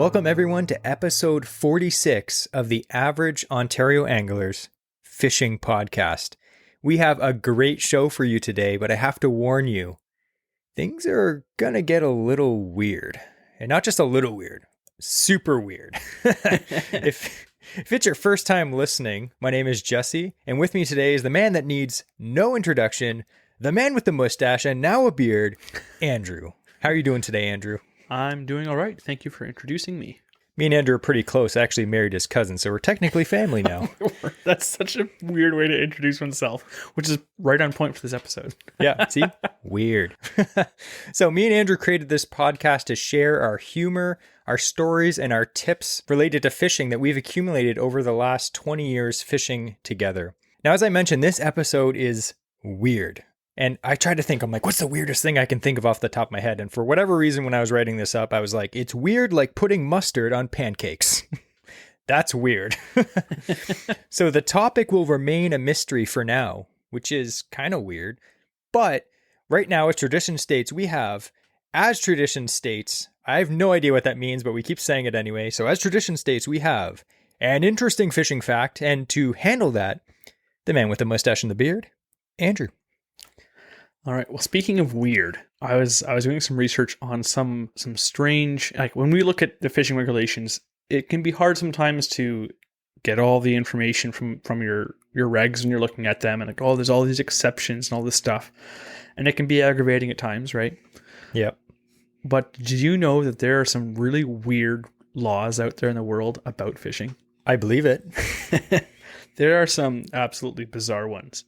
Welcome everyone to episode 46 of the Average Ontario Angler's Fishing Podcast. We have a great show for you today, but I have to warn you, things are gonna get a little weird. And not just a little weird, super weird. If it's your first time listening, my name is Jesse, and with me today is the man that needs no introduction, the man with the mustache and now a beard, Andrew. How are you doing today, Andrew? I'm doing all right. Thank you for introducing me. Me and Andrew are pretty close. I actually married his cousin, so we're technically family now. That's such a weird way to introduce oneself, which is right on point for this episode. Yeah, see? Weird. So me and Andrew created this podcast to share our humor, our stories, and our tips related to fishing that we've accumulated over the last 20 years fishing together. Now, as I mentioned, this episode is weird. And I tried to think, I'm like, what's the weirdest thing I can think of off the top of my head? And for whatever reason, when I was writing this up, I was like, it's weird like putting mustard on pancakes. That's weird. So the topic will remain a mystery for now, which is kind of weird. But right now, as tradition states, I have no idea what that means, but we keep saying it anyway. So as tradition states, we have an interesting fishing fact. And to handle that, the man with the mustache and the beard, Andrew. All right. Well, speaking of weird, I was doing some research on some strange, like when we look at the fishing regulations, it can be hard sometimes to get all the information from your regs when you're looking at them, and like, oh, there's all these exceptions and all this stuff, and it can be aggravating at times, right? Yep. But did you know that there are some really weird laws out there in the world about fishing? I believe it. There are some absolutely bizarre ones.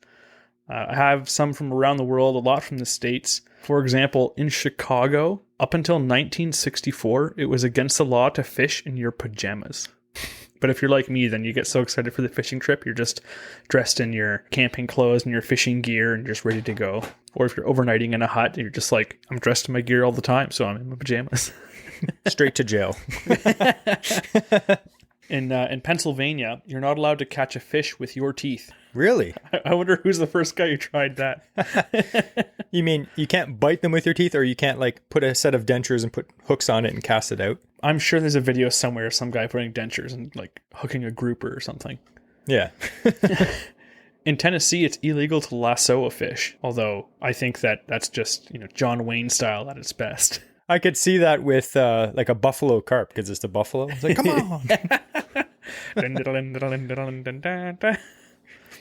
I have some from around the world, a lot from the States. For example, in Chicago, up until 1964, it was against the law to fish in your pajamas. But if you're like me, then you get so excited for the fishing trip, you're just dressed in your camping clothes and your fishing gear and just ready to go. Or if you're overnighting in a hut, you're just like, I'm dressed in my gear all the time, so I'm in my pajamas. Straight to jail. In Pennsylvania, you're not allowed to catch a fish with your teeth. Really? I wonder who's the first guy who tried that. You mean you can't bite them with your teeth, or you can't like put a set of dentures and put hooks on it and cast it out? I'm sure there's a video somewhere of some guy putting dentures and like hooking a grouper or something. Yeah. In Tennessee, it's illegal to lasso a fish, although I think that's just, John Wayne style at its best. I could see that with like a buffalo carp, because it's the buffalo. It's like, come on.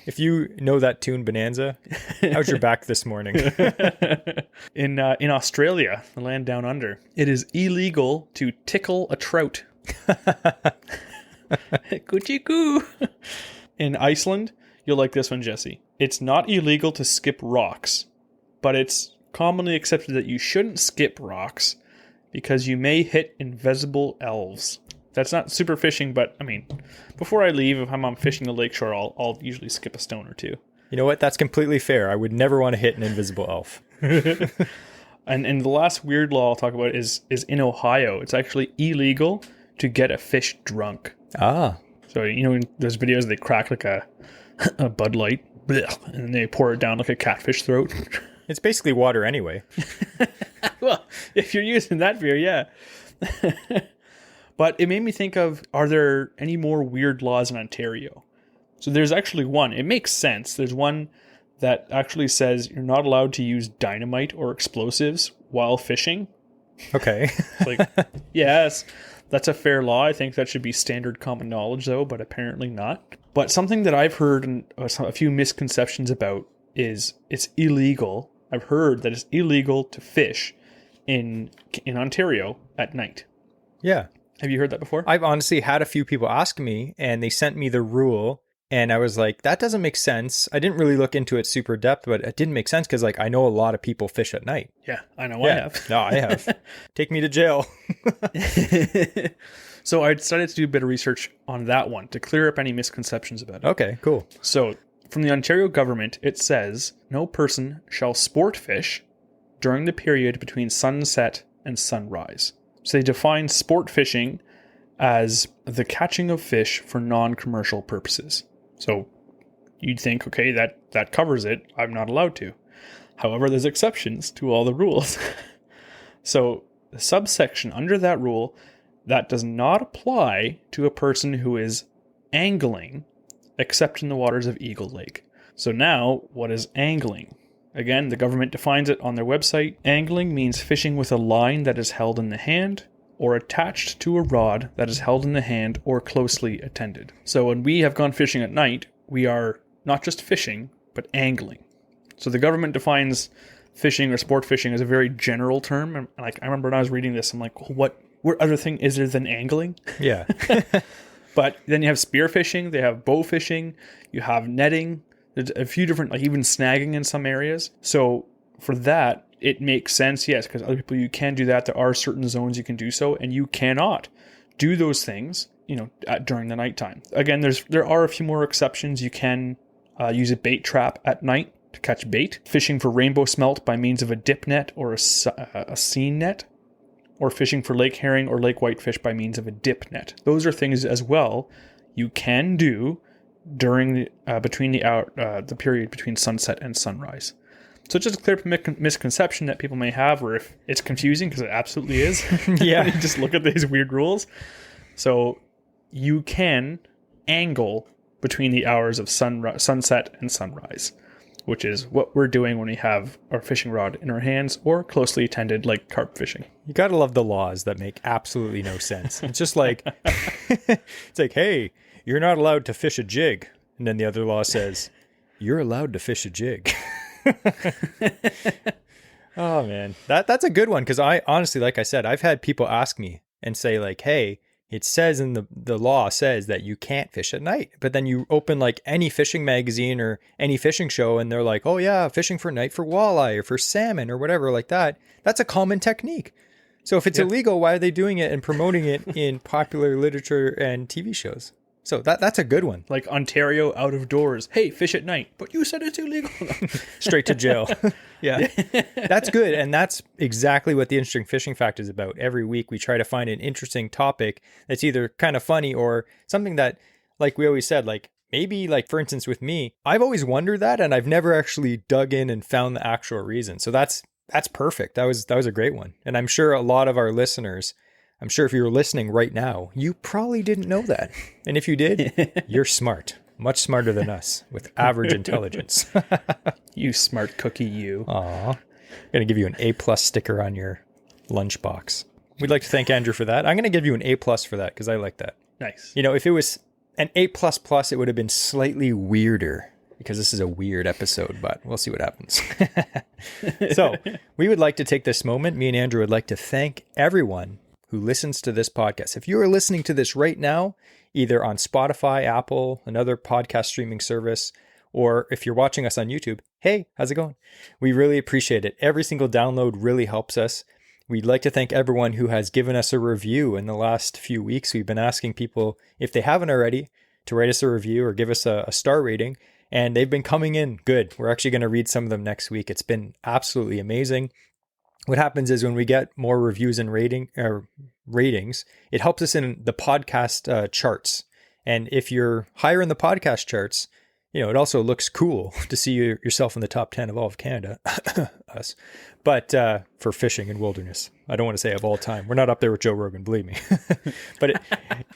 If you know that tune, Bonanza, how's your back this morning? In Australia, the land down under, it is illegal to tickle a trout. Coochie coo. In Iceland, you'll like this one, Jesse. It's not illegal to skip rocks, but it's commonly accepted that you shouldn't skip rocks because you may hit invisible elves. That's not super fishing, but I mean, before I leave, if I'm on fishing the lakeshore, I'll usually skip a stone or two. You know what? That's completely fair. I would never want to hit an invisible elf. And the last weird law I'll talk about is in Ohio. It's actually illegal to get a fish drunk. Ah. So, in those videos, they crack like a Bud Light, blech, and they pour it down like a catfish throat. It's basically water anyway. Well, if you're using that beer, yeah. But it made me think of, are there any more weird laws in Ontario? So there's actually one. It makes sense. There's one that actually says you're not allowed to use dynamite or explosives while fishing. Okay. Yes, that's a fair law. I think that should be standard common knowledge, though, but apparently not. But something that I've heard and a few misconceptions about is it's illegal. I've heard that it's illegal to fish in Ontario at night. Yeah. Have you heard that before? I've honestly had a few people ask me, and they sent me the rule, and I was like, that doesn't make sense. I didn't really look into it super depth, but it didn't make sense because I know a lot of people fish at night. Yeah, I know. Yeah. I have. No, I have. Take me to jail. So I decided to do a bit of research on that one to clear up any misconceptions about it. Okay, cool. So from the Ontario government, it says, no person shall sport fish during the period between sunset and sunrise. So they define sport fishing as the catching of fish for non-commercial purposes. So you'd think, okay, that covers it. I'm not allowed to. However, there's exceptions to all the rules. So the subsection under that rule That does not apply to a person who is angling, except in the waters of Eagle Lake. So now, what is angling? Again, the government defines it on their website. Angling means fishing with a line that is held in the hand or attached to a rod that is held in the hand or closely attended. So when we have gone fishing at night, we are not just fishing, but angling. So the government defines fishing or sport fishing as a very general term. And like, I remember when I was reading this, I'm like, what other thing is there than angling? Yeah. But then you have spear fishing, they have bow fishing, you have netting, there's a few different, like even snagging in some areas. So for that, it makes sense, yes, because other people, you can do that. There are certain zones you can do so, and you cannot do those things, during the nighttime. Again, there are a few more exceptions. You can use a bait trap at night to catch bait. Fishing for rainbow smelt by means of a dip net or a seine net, or fishing for lake herring or lake whitefish by means of a dip net. Those are things as well you can do during the period between sunset and sunrise. So just a clear misconception that people may have, or if it's confusing, because it absolutely is. Yeah. You just look at these weird rules. So you can angle between the hours of sunset and sunrise, which is what we're doing when we have our fishing rod in our hands or closely attended, like carp fishing. You gotta love the laws that make absolutely no sense. It's just like, it's like, hey, you're not allowed to fish a jig. And then the other law says, you're allowed to fish a jig. Oh man, that's a good one. Cause I honestly, like I said, I've had people ask me and say like, hey, it says in the law says that you can't fish at night, but then you open like any fishing magazine or any fishing show and they're like, oh yeah, fishing for night for walleye or for salmon or whatever like that. That's a common technique. So if it's illegal, why are they doing it and promoting it in popular literature and TV shows? So that's a good one. Like Ontario out of doors. Hey, fish at night. But you said it's illegal. Straight to jail. Yeah. That's good. And that's exactly what the Interesting Fishing Fact is about. Every week we try to find an interesting topic that's either kind of funny or something that, like we always said, like maybe like, for instance, with me, I've always wondered that and I've never actually dug in and found the actual reason. So that's perfect. That was a great one. And I'm sure a lot of our listeners, I'm sure if you were listening right now, you probably didn't know that. And if you did, you're smart. Much smarter than us with average intelligence. You smart cookie, you. Aw. I'm going to give you an A+ sticker on your lunchbox. We'd like to thank Andrew for that. I'm going to give you an A+ for that because I like that. Nice. If it was an A++, it would have been slightly weirder because this is a weird episode, but we'll see what happens. So we would like to take this moment. Me and Andrew would like to thank everyone who listens to this podcast. If you are listening to this right now, either on Spotify, Apple, another podcast streaming service, or if you're watching us on YouTube, hey, how's it going? We really appreciate it. Every single download really helps us. We'd like to thank everyone who has given us a review in the last few weeks. We've been asking people, if they haven't already, to write us a review or give us a star rating, and they've been coming in good. We're actually going to read some of them next week. It's been absolutely amazing. What happens is when we get more reviews and ratings, it helps us in the podcast charts. And if you're higher in the podcast charts, it also looks cool to see yourself in the top 10 of all of Canada, us. But for fishing and wilderness, I don't want to say of all time. We're not up there with Joe Rogan, believe me. But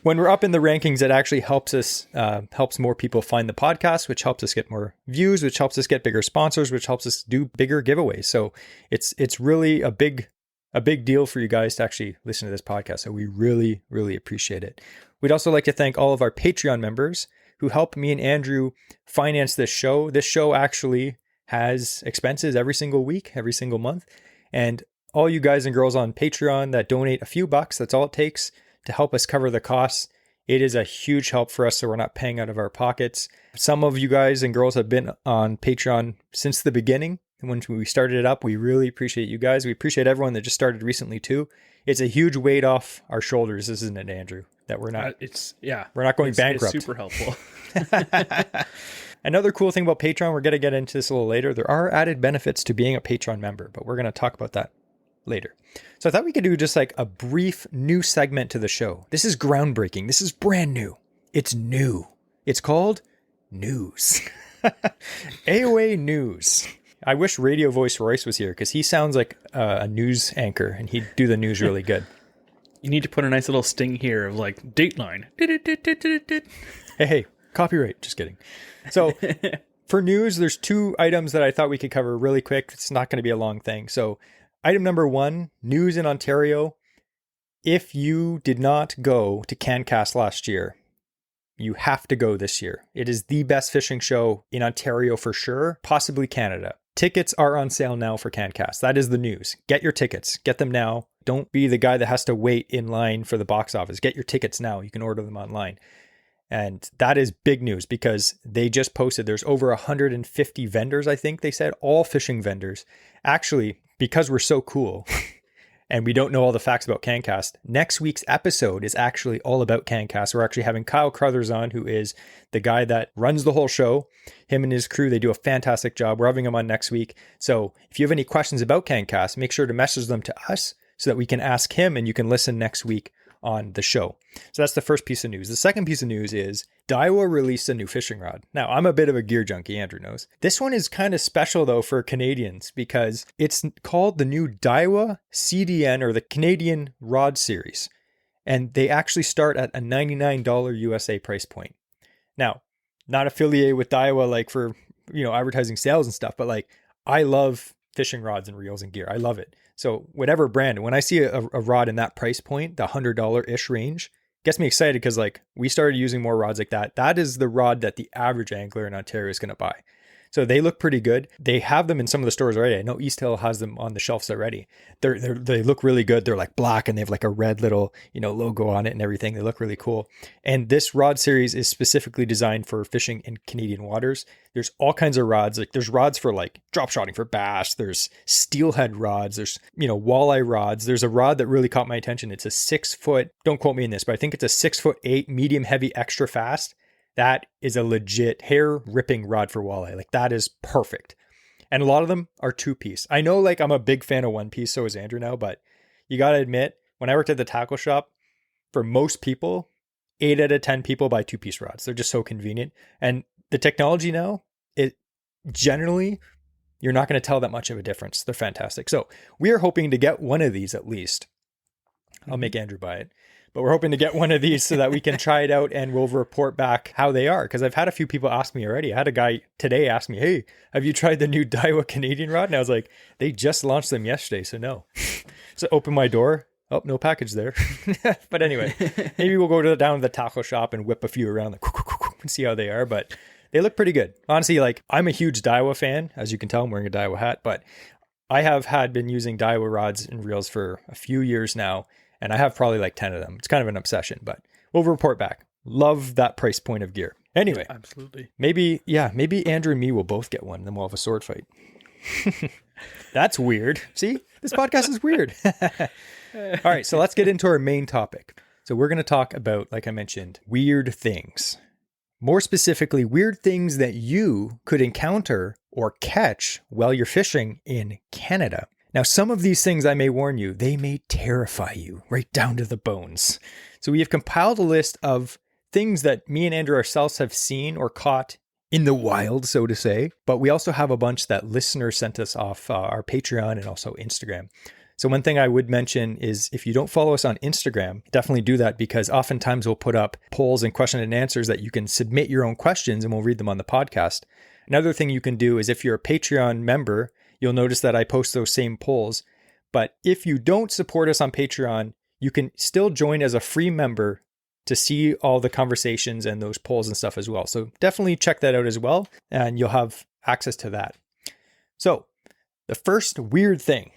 when we're up in the rankings, it actually helps us, helps more people find the podcast, which helps us get more views, which helps us get bigger sponsors, which helps us do bigger giveaways. So it's really a big deal for you guys to actually listen to this podcast. So we really, really appreciate it. We'd also like to thank all of our Patreon members who help me and Andrew finance this show. This show actually has expenses every single week, every single month. And all you guys and girls on Patreon that donate a few bucks, that's all it takes to help us cover the costs. It is a huge help for us so we're not paying out of our pockets. Some of you guys and girls have been on Patreon since the beginning. When we started it up, we really appreciate you guys. We appreciate everyone that just started recently too. It's a huge weight off our shoulders, isn't it, Andrew? That we're not, we're not going bankrupt. It's super helpful. Another cool thing about Patreon, we're going to get into this a little later. There are added benefits to being a Patreon member, but we're going to talk about that later. So I thought we could do just like a brief new segment to the show. This is groundbreaking. This is brand new. It's new. It's called News. AOA News. I wish Radio Voice Royce was here because he sounds like a news anchor and he'd do the news really good. You need to put a nice little sting here of like Dateline. Hey, copyright. Just kidding. So for news, there's 2 items that I thought we could cover really quick. It's not going to be a long thing. So item number 1, news in Ontario. If you did not go to CanCast last year, you have to go this year. It is the best fishing show in Ontario for sure, possibly Canada. Tickets are on sale now for CanCast. That is the news. Get your tickets. Get them now. Don't be the guy that has to wait in line for the box office. Get your tickets now. You can order them online. And that is big news because they just posted there's over 150 vendors, I think they said, all fishing vendors. Actually, because we're so cool and we don't know all the facts about CanCast, next week's episode is actually all about CanCast. We're actually having Kyle Crothers on, who is the guy that runs the whole show. Him and his crew, they do a fantastic job. We're having him on next week. So if you have any questions about CanCast, make sure to message them to us so that we can ask him and you can listen next week on the show. So that's the first piece of news. The second piece of news is Daiwa released a new fishing rod. Now, I'm a bit of a gear junkie, Andrew knows. This one is kind of special though for Canadians because it's called the new Daiwa CDN, or the Canadian Rod Series. And they actually start at a $99 USA price point. Now, not affiliated with Daiwa like for, advertising sales and stuff, but like I love fishing rods and reels and gear. I love it. So whatever brand, when I see a rod in that price point, the $100-ish range, gets me excited because like we started using more rods like that. That is the rod that the average angler in Ontario is going to buy. So they look pretty good. They have them in some of the stores already. I know East Hill has them on the shelves already. They look really good. They're like black and they have like a red little, logo on it and everything. They look really cool. And this rod series is specifically designed for fishing in Canadian waters. There's all kinds of rods. Like there's rods for like drop shotting for bass. There's steelhead rods. There's, walleye rods. There's a rod that really caught my attention. It's a 6-foot, don't quote me in this, but I think it's a 6'8" medium heavy extra fast. That is a legit hair ripping rod for walleye. Like that is perfect. And a lot of them are 2-piece. I know like I'm a big fan of 1-piece. So is Andrew now, but you got to admit when I worked at the tackle shop, for most people, 8 out of 10 people buy 2-piece rods. They're just so convenient. And the technology now, it generally, you're not going to tell that much of a difference. They're fantastic. So we are hoping to get one of these at least. I'll make Andrew buy it. But we're hoping to get one of these so that we can try it out and we'll report back how they are. Because I've had a few people ask me already. I had a guy today ask me, hey, have you tried the new Daiwa Canadian rod? And I was like, they just launched them yesterday, so no. So open my door. Oh, no package there. But anyway, maybe we'll go down to the tackle shop and whip a few around and see how they are. But they look pretty good. Honestly, like I'm a huge Daiwa fan. As you can tell, I'm wearing a Daiwa hat. But I have been using Daiwa rods and reels for a few years now. And I have probably like 10 of them. It's kind of an obsession, but we'll report back. Love that price point of gear. Anyway, absolutely. Maybe Andrew and me will both get one. Then we'll have a sword fight. That's weird. See, this podcast is weird. All right, so let's get into our main topic. So we're going to talk about, like I mentioned, weird things. More specifically, weird things that you could encounter or catch while you're fishing in Canada. Now, some of these things, I may warn you, they may terrify you right down to the bones. So we have compiled a list of things that me and Andrew ourselves have seen or caught in the wild, so to say. But we also have a bunch that listeners sent us off our Patreon and also Instagram. So one thing I would mention is if you don't follow us on Instagram, definitely do that because oftentimes we'll put up polls and question and answers that you can submit your own questions and we'll read them on the podcast. Another thing you can do is if you're a Patreon member, you'll notice that I post those same polls. But if you don't support us on Patreon, you can still join as a free member to see all the conversations and those polls and stuff as well. So definitely check that out as well, and you'll have access to that. So the first weird thing.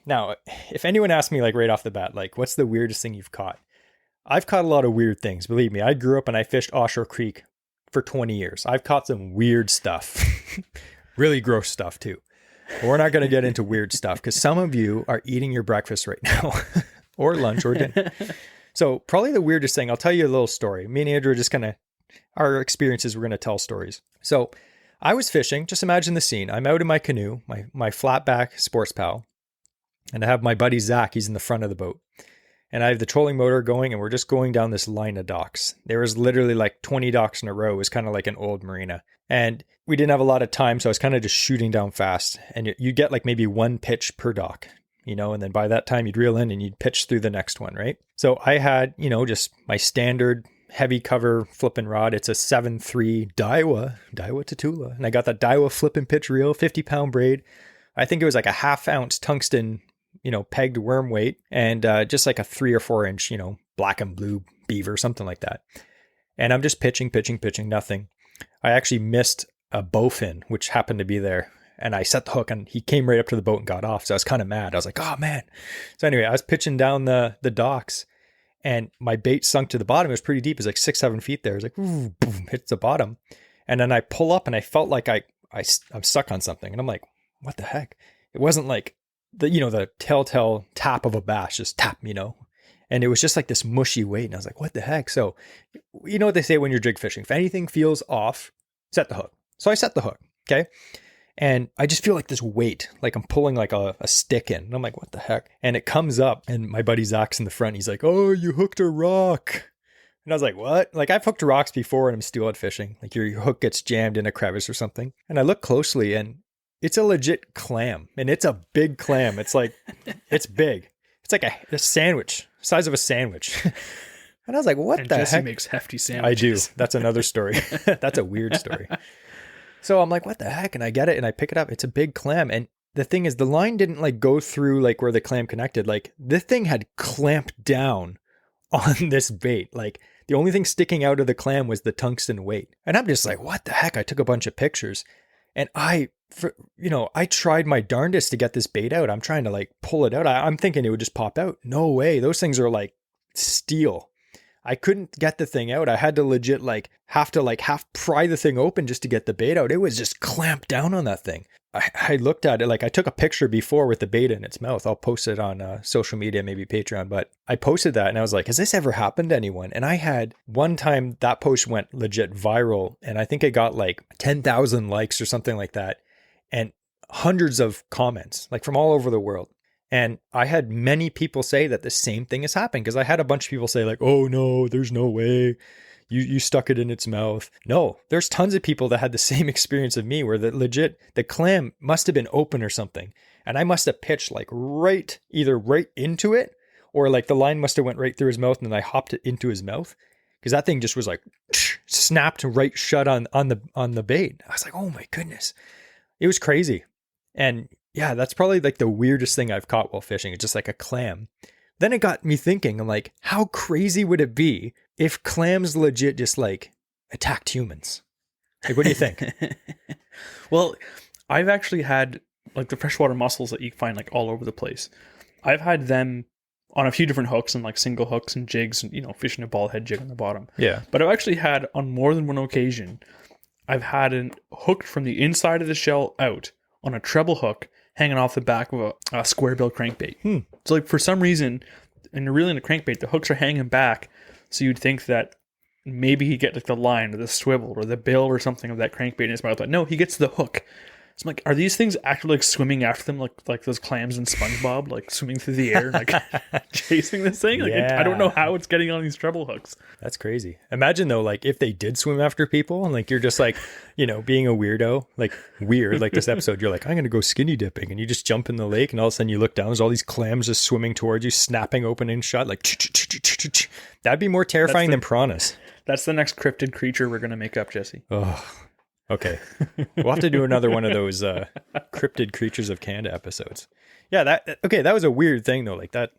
Now, if anyone asks me like right off the bat, like what's the weirdest thing you've caught? I've caught a lot of weird things. Believe me, I grew up and I fished Oshawa Creek for 20 years. I've caught some weird stuff, really gross stuff too. But we're not going to get into weird stuff because some of you are eating your breakfast right now or lunch or dinner. So probably the weirdest thing, I'll tell you a little story. Me and Andrew are just our experiences, we're going to tell stories. So I was fishing. Just imagine the scene. I'm out in my canoe, my flat back sports pal, and I have my buddy Zach. He's in the front of the boat. And I have the trolling motor going and we're just going down this line of docks. There was literally like 20 docks in a row. It was kind of like an old marina. And we didn't have a lot of time, so I was kind of just shooting down fast. And you get like maybe one pitch per dock. and then by that time you'd reel in and you'd pitch through the next one, right? So I had, just my standard heavy cover flipping rod. It's a 7.3 Daiwa Tatula. And I got that Daiwa flip and pitch reel, 50-pound braid. I think it was like a 1/2 ounce tungsten, pegged worm weight, and just like a 3 or 4 inch, black and blue beaver, something like that. And I'm just pitching, nothing. I actually missed a bowfin, which happened to be there. And I set the hook and he came right up to the boat and got off. So I was kind of mad. I was like, oh man. So anyway, I was pitching down the docks and my bait sunk to the bottom. It was pretty deep. It was like 6-7 feet there. It was like, ooh, boom, hits the bottom. And then I pull up and I felt like I'm stuck on something. And I'm like, what the heck? It wasn't like the telltale tap of a bass, just tap, and it was just like this mushy weight. And I was like, what the heck? So you know what they say when you're jig fishing, if anything feels off, set the hook. So I set the hook. Okay. And I just feel like this weight, like I'm pulling like a stick in. And I'm like, what the heck? And it comes up and my buddy Zach's in the front. He's like, oh, you hooked a rock. And I was like, what? Like I've hooked rocks before and I'm steelhead fishing. Like your hook gets jammed in a crevice or something. And I look closely and it's a legit clam. And it's a big clam. It's like, it's big. It's like a sandwich, size of a sandwich. And I was like, what the Jesse heck? makes hefty sandwiches. I do. That's another story. That's a weird story. So I'm like, what the heck? And I get it and I pick it up. It's a big clam. And the thing is, the line didn't like go through like where the clam connected. Like this thing had clamped down on this bait. Like the only thing sticking out of the clam was the tungsten weight. And I'm just like, what the heck? I took a bunch of pictures and I tried my darndest to get this bait out. I'm trying to like pull it out. I'm thinking it would just pop out. No way. Those things are like steel. I couldn't get the thing out. I had to legit half pry the thing open just to get the bait out. It was just clamped down on that thing. I looked at it, like I took a picture before with the bait in its mouth. I'll post it on social media, maybe Patreon, but I posted that and I was like, has this ever happened to anyone? And I had one time that post went legit viral and I think it got like 10,000 likes or something like that. And hundreds of comments, like from all over the world. And I had many people say that the same thing has happened because I had a bunch of people say like, oh no, there's no way. You stuck it in its mouth. No, there's tons of people that had the same experience of me where the clam must have been open or something. And I must have pitched like either right into it or like the line must have went right through his mouth and then I hopped it into his mouth because that thing just was like snapped right shut on the bait. I was like, oh my goodness. It was crazy. And yeah, that's probably like the weirdest thing I've caught while fishing. It's just like a clam. Then it got me thinking, I'm like, how crazy would it be if clams legit just like attacked humans? Like, what do you think? Well, I've actually had like the freshwater mussels that you find like all over the place. I've had them on a few different hooks and like single hooks and jigs and, fishing a ball head jig on the bottom. Yeah. But I've actually had on more than one occasion, I've had it hooked from the inside of the shell out on a treble hook hanging off the back of a square bill crankbait. So like for some reason, when you're reeling a crankbait, the hooks are hanging back. So you'd think that maybe he'd get like the line or the swivel or the bill or something of that crankbait in his mouth. But no, he gets the hook. So I'm like, are these things actually like swimming after them like those clams in SpongeBob, like swimming through the air, like chasing this thing? Like Yeah. I don't know how it's getting on these treble hooks. That's crazy. Imagine though, like if they did swim after people and like you're just like, being a weirdo, like weird, like this episode, you're like, I'm going to go skinny dipping and you just jump in the lake and all of a sudden you look down, there's all these clams just swimming towards you, snapping open and shut, like that'd be more terrifying than piranhas. That's the next cryptid creature we're going to make up, Jesse. Oh, okay. We'll have to do another one of those cryptid creatures of Canada episodes. Yeah, that was a weird thing though. Like that,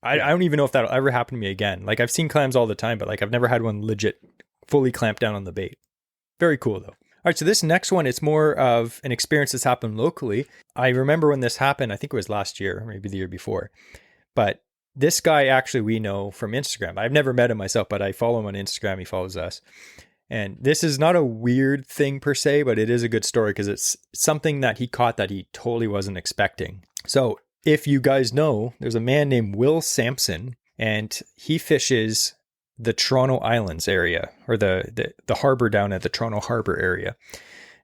I don't even know if that'll ever happen to me again. Like I've seen clams all the time, but like I've never had one legit fully clamped down on the bait. Very cool though. All right, so this next one, it's more of an experience that's happened locally. I remember when this happened, I think it was last year, or maybe the year before. But this guy actually we know from Instagram. I've never met him myself, but I follow him on Instagram. He follows us. And this is not a weird thing per se, but it is a good story because it's something that he caught that he totally wasn't expecting. So if you guys know, there's a man named Will Sampson, and he fishes the Toronto Islands area or the harbor down at the Toronto Harbour area.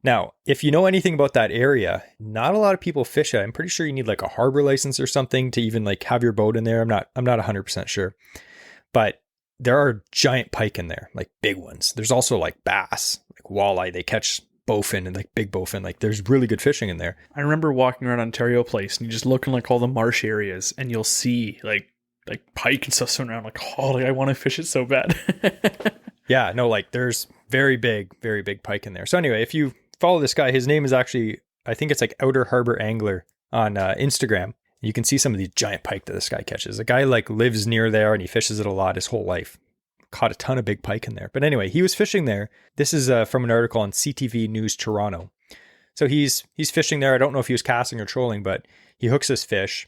Now, if you know anything about that area, not a lot of people fish it. I'm pretty sure you need like a harbor license or something to even like have your boat in there. I'm not 100% sure, but there are giant pike in there, like big ones. There's also like bass, like walleye. They catch bowfin and like big bowfin. Like there's really good fishing in there. I remember walking around Ontario Place and you just looking like all the marsh areas and you'll see like pike and stuff swimming around. Like, oh, like, I want to fish it so bad. Yeah, no, like there's very big pike in there. So anyway, if you follow this guy, his name is actually, I think it's like Outer Harbor Angler on Instagram. You can see some of these giant pike that this guy catches. The guy like lives near there and he fishes it a lot his whole life. Caught a ton of big pike in there. But anyway, he was fishing there. This is from an article on CTV News Toronto. So he's fishing there. I don't know if he was casting or trolling, but he hooks this fish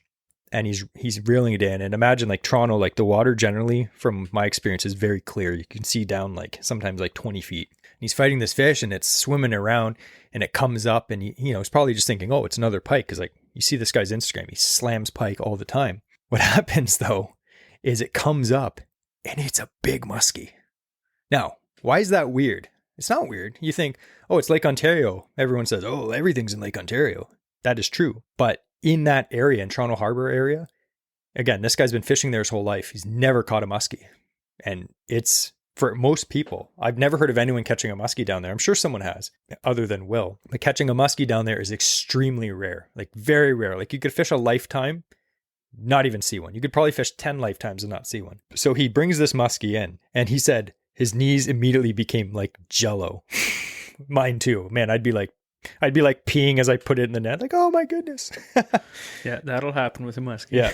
and he's reeling it in. And imagine like Toronto, like the water generally, from my experience, is very clear. You can see down like sometimes like 20 feet. And he's fighting this fish and it's swimming around and it comes up and he's probably just thinking, oh, it's another pike. Because like you see this guy's Instagram, he slams pike all the time. What happens though is it comes up and it's a big muskie. Now, why is that weird? It's not weird. You think, oh, it's Lake Ontario. Everyone says, oh, everything's in Lake Ontario. That is true. But in that area, in Toronto Harbour area, again, this guy's been fishing there his whole life. He's never caught a muskie. And it's, for most people, I've never heard of anyone catching a muskie down there. I'm sure someone has, other than Will. But catching a muskie down there is extremely rare, like very rare. Like you could fish a lifetime, not even see one. You could probably fish 10 lifetimes and not see one. So he brings this muskie in and he said his knees immediately became like jello. Mine too. Man, I'd be like peeing as I put it in the net. Like, oh my goodness. Yeah, that'll happen with a muskie. Yeah.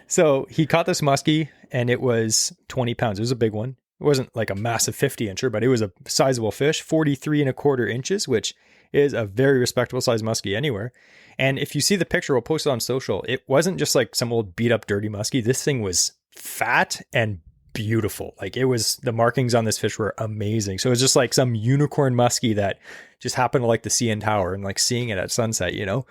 So he caught this muskie and it was 20 pounds. It was a big one. It wasn't like a massive 50-incher, but it was a sizable fish, 43.25 inches, which is a very respectable size muskie anywhere. And if you see the picture, we'll post it on social. It wasn't just like some old beat up dirty muskie. This thing was fat and beautiful. Like it was, the markings on this fish were amazing. So it was just like some unicorn muskie that just happened to like the CN Tower and like seeing it at sunset, you know?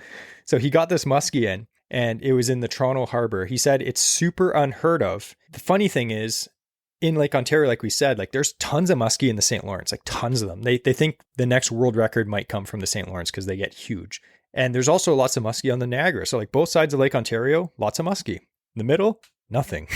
So he got this muskie in and it was in the Toronto Harbour. He said it's super unheard of. The funny thing is, in Lake Ontario, like we said, like there's tons of muskie in the St. Lawrence, like tons of them. They think the next world record might come from the St. Lawrence because they get huge. And there's also lots of muskie on the Niagara. So like both sides of Lake Ontario, lots of muskie. In the middle, nothing.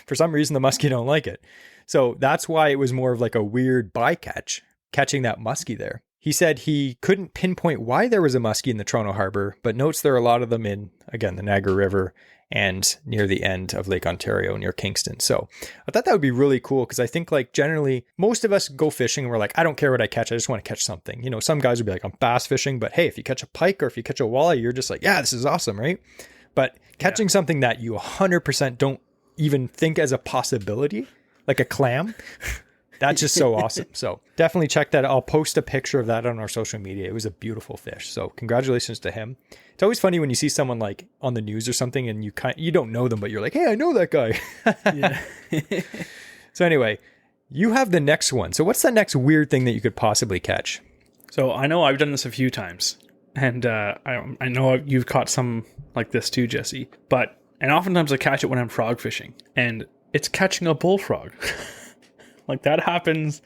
For some reason, the muskie don't like it. So that's why it was more of like a weird bycatch, catching that muskie there. He said he couldn't pinpoint why there was a muskie in the Toronto Harbour, but notes there are a lot of them in, again, the Niagara River and near the end of Lake Ontario, near Kingston. So I thought that would be really cool because I think like generally most of us go fishing and we're like, I don't care what I catch. I just want to catch something. You know, some guys would be like, I'm bass fishing, but hey, if you catch a pike or if you catch a walleye, you're just like, yeah, this is awesome, right? But catching something that you 100% don't even think as a possibility, like a clam, that's just so awesome. So definitely check that. I'll post a picture of that on our social media. It was a beautiful fish. So congratulations to him. It's always funny when you see someone like on the news or something and you don't know them, but you're like, hey, I know that guy. Yeah. So anyway, you have the next one. So what's the next weird thing that you could possibly catch? So I know I've done this a few times and I know you've caught some like this too, Jesse, and oftentimes I catch it when I'm frog fishing and it's catching a bullfrog. Like that happens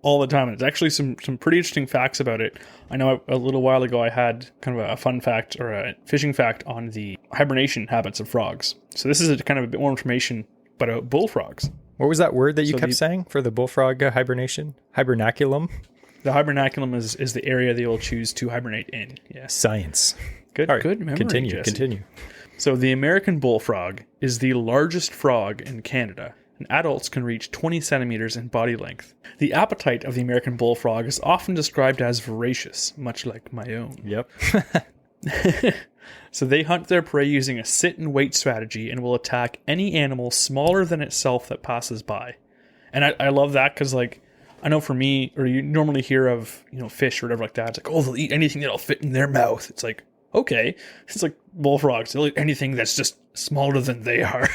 all the time. And it's actually some pretty interesting facts about it. I know a little while ago I had kind of a fun fact or a fishing fact on the hibernation habits of frogs. So this is a kind of a bit more information about bullfrogs. What was that word that you kept saying for the bullfrog hibernation? Hibernaculum? The hibernaculum is the area they will choose to hibernate in. Yeah. Science. Good. All right, good memory, Continue. So the American bullfrog is the largest frog in Canada. And adults can reach 20 centimeters in body length. The appetite of the American bullfrog is often described as voracious, much like my own. Yep. So they hunt their prey using a sit and wait strategy and will attack any animal smaller than itself that passes by. And I love that because, like, I know for me, or you normally hear of, you know, fish or whatever like that. It's like, oh, they'll eat anything that'll fit in their mouth. It's like, okay. It's like bullfrogs. They'll eat anything that's just smaller than they are.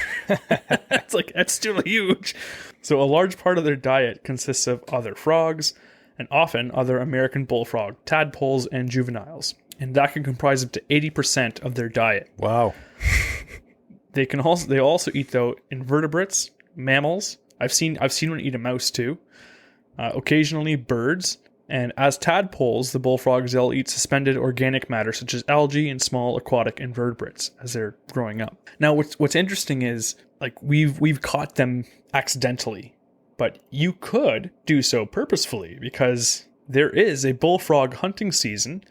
It's like, that's still huge. So a large part of their diet consists of other frogs and often other American bullfrog, tadpoles, and juveniles. And that can comprise up to 80% of their diet. Wow. They also eat, though, invertebrates, mammals. I've seen one eat a mouse too. Occasionally birds. And as tadpoles, the bullfrogs, they'll eat suspended organic matter such as algae and small aquatic invertebrates as they're growing up. Now, what's interesting is, like, we've caught them accidentally, but you could do so purposefully because there is a bullfrog hunting season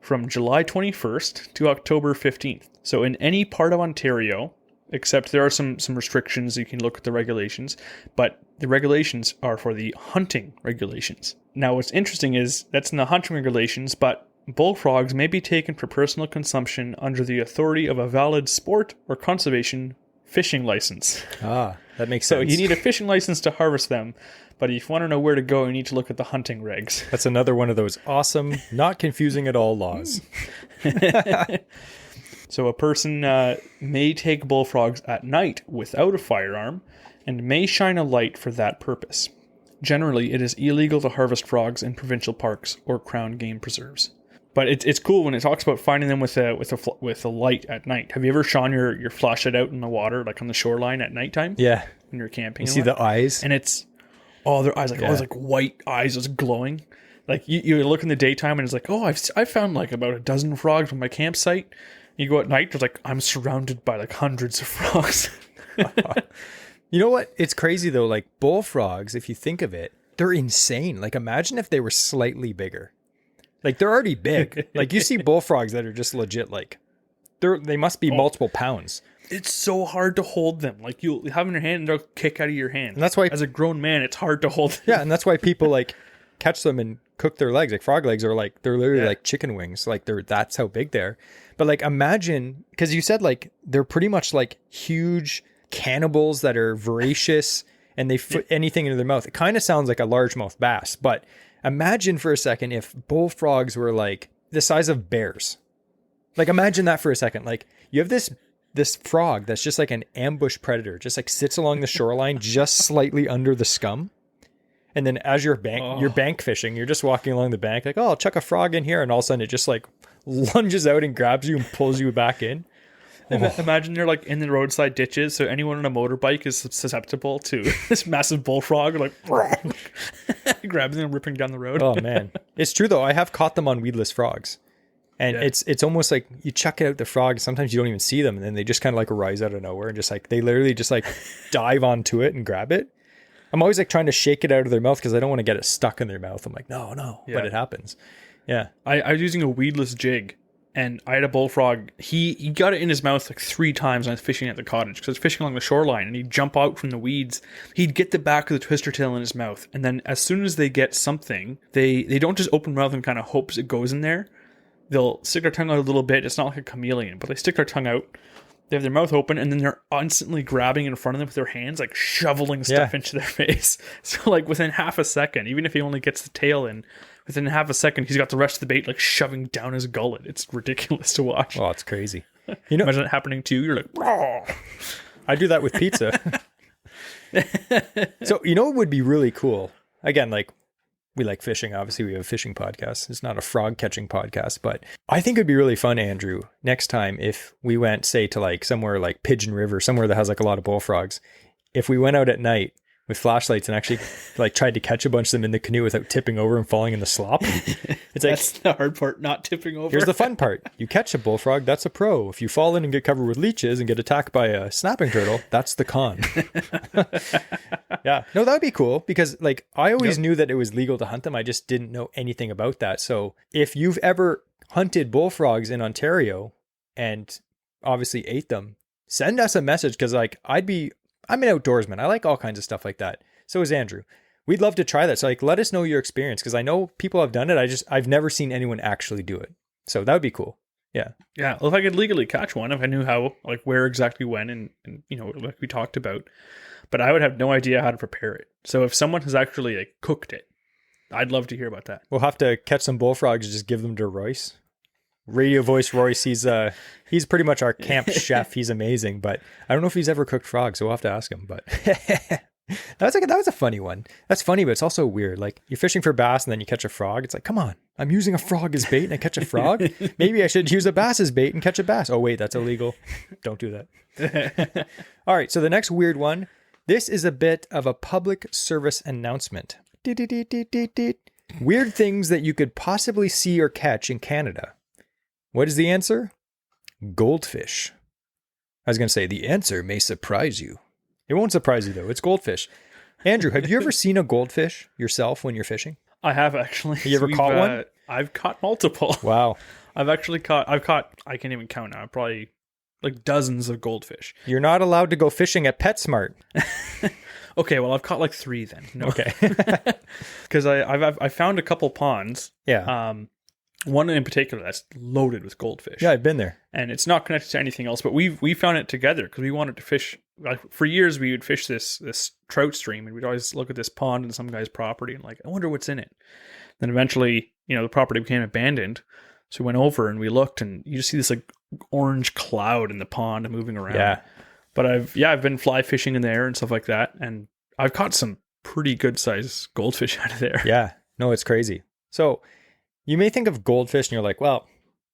from July 21st to October 15th. So in any part of Ontario, except there are some restrictions, you can look at the regulations, but the regulations are for the hunting regulations. Now what's interesting is that's in the hunting regulations, but bullfrogs may be taken for personal consumption under the authority of a valid sport or conservation fishing license. Ah, that makes So sense. you need a fishing license to harvest them, but if you want to know where to go, you need to look at the hunting regs. That's another one of those awesome, not confusing at all laws. So a person may take bullfrogs at night without a firearm and may shine a light for that purpose. Generally, it is illegal to harvest frogs in provincial parks or crown game preserves. But it's cool when it talks about finding them with a light at night. Have you ever shone your flashlight out in the water, like on the shoreline at nighttime? Yeah. When you're camping. You see the eyes? And it's, their eyes, like white eyes just glowing. Like you look in the daytime and it's like, I've found like about a dozen frogs on my campsite. You go at night, there's like, I'm surrounded by like hundreds of frogs. You know what? It's crazy though. Like bullfrogs, if you think of it, they're insane. Like imagine if they were slightly bigger. Like they're already big. Like you see bullfrogs that are just legit. Like they must be multiple pounds. It's so hard to hold them. Like you'll have them in your hand and they'll kick out of your hand. And that's why, as a grown man, it's hard to hold them. Yeah, and that's why people like catch them and cook their legs. Like frog legs are like, they're literally like chicken wings. Like that's how big they're. But like imagine, because you said like they're pretty much like huge cannibals that are voracious and they put anything into their mouth. It kind of sounds like a largemouth bass, but imagine for a second if bullfrogs were like the size of bears. Like imagine that for a second. Like you have this frog that's just like an ambush predator, just like sits along the shoreline, just slightly under the scum. And then as you're bank fishing, you're just walking along the bank, like, I'll chuck a frog in here. And all of a sudden it just like lunges out and grabs you and pulls you back in. Imagine they're like in the roadside ditches, so anyone on a motorbike is susceptible to this massive bullfrog, like grabbing them and ripping down the road. Oh man, it's true though. I have caught them on weedless frogs, and it's almost like you chuck out the frog. Sometimes you don't even see them, and then they just kind of like rise out of nowhere and just like they literally just like dive onto it and grab it. I'm always like trying to shake it out of their mouth because I don't want to get it stuck in their mouth. I'm like, no, but it happens. Yeah, I was using a weedless jig. And I had a bullfrog. He got it in his mouth like 3 times when I was fishing at the cottage because I was fishing along the shoreline, and he'd jump out from the weeds. He'd get the back of the twister tail in his mouth, and then as soon as they get something, they don't just open mouth and kind of hopes it goes in there. They'll stick their tongue out a little bit. It's not like a chameleon, but they stick their tongue out. They have their mouth open, and then they're instantly grabbing in front of them with their hands, like shoveling stuff into their face. So like within half a second, even if he only gets the tail in, within half a second, he's got the rest of the bait like shoving down his gullet. It's ridiculous to watch. Oh, it's crazy. You know, imagine it happening to you. You're like, raw. I do that with pizza. So, you know what would be really cool? Again, like we like fishing. Obviously, we have a fishing podcast. It's not a frog catching podcast, but I think it'd be really fun, Andrew, next time if we went, say, to like somewhere like Pigeon River, somewhere that has like a lot of bullfrogs. If we went out at night with flashlights and actually like tried to catch a bunch of them in the canoe without tipping over and falling in the slop. It's like, that's the hard part, not tipping over. Here's the fun part. You catch a bullfrog, that's a pro. If you fall in and get covered with leeches and get attacked by a snapping turtle, that's the con. Yeah. No, that would be cool because like I always knew that it was legal to hunt them. I just didn't know anything about that. So if you've ever hunted bullfrogs in Ontario and obviously ate them, send us a message because like I'm an outdoorsman. I like all kinds of stuff like that. So is Andrew. We'd love to try that. So like, let us know your experience because I know people have done it. I've never seen anyone actually do it. So that would be cool. Yeah. Yeah. Well, if I could legally catch one, if I knew how, like where exactly when and you know, like we talked about, but I would have no idea how to prepare it. So if someone has actually like cooked it, I'd love to hear about that. We'll have to catch some bullfrogs and just give them to Royce. Radio voice Royce, he's pretty much our camp chef. He's amazing, but I don't know if he's ever cooked frogs, so we'll have to ask him. But that was a funny one. That's funny, but it's also weird. Like you're fishing for bass and then you catch a frog. It's like, come on, I'm using a frog as bait and I catch a frog. Maybe I should use a bass as bait and catch a bass. Oh wait, that's illegal. Don't do that. All right, so the next weird one. This is a bit of a public service announcement. Weird things that you could possibly see or catch in Canada. What is the answer? Goldfish. I was going to say the answer may surprise you. It won't surprise you though. It's goldfish. Andrew, have you ever seen a goldfish yourself when you're fishing? I have actually. You ever caught one? I've caught multiple. Wow. I've caught, I can't even count now, probably like dozens of goldfish. You're not allowed to go fishing at PetSmart. Okay, well, I've caught like 3 then. No. Okay. Because I found a couple ponds. Yeah. One in particular that's loaded with goldfish. Yeah, I've been there. And it's not connected to anything else, but we found it together because we wanted to fish. Like, for years, we would fish this trout stream, and we'd always look at this pond in some guy's property and like, I wonder what's in it. Then eventually, the property became abandoned. So we went over and we looked, and you just see this like orange cloud in the pond moving around. Yeah. But I've been fly fishing in there and stuff like that, and I've caught some pretty good sized goldfish out of there. Yeah. No, it's crazy. So you may think of goldfish and you're like, well,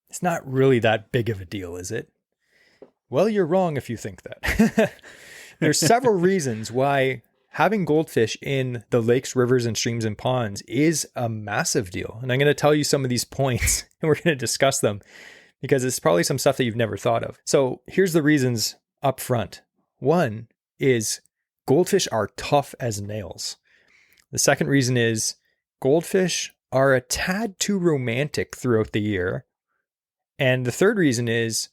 it's not really that big of a deal, is it? Well, you're wrong if you think that. There's several reasons why having goldfish in the lakes, rivers, and streams and ponds is a massive deal. And I'm going to tell you some of these points and we're going to discuss them because it's probably some stuff that you've never thought of. So here's the reasons up front. One is goldfish are tough as nails. The second reason is goldfish are a tad too romantic throughout the year. And the third reason is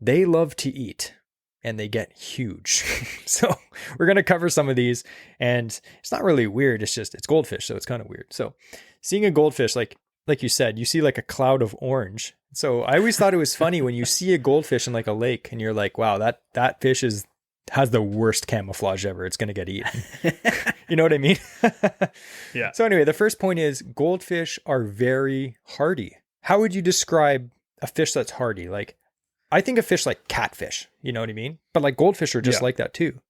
they love to eat and they get huge. So we're going to cover some of these, and it's not really weird. It's goldfish. So it's kind of weird. So seeing a goldfish, like you said, you see like a cloud of orange. So I always thought it was funny when you see a goldfish in like a lake and you're like, wow, that fish has the worst camouflage ever. It's going to get eaten. You know what I mean? Yeah. So anyway, the first point is goldfish are very hardy. How would you describe a fish that's hardy? Like, I think of fish like catfish, you know what I mean? But like goldfish are just like that too.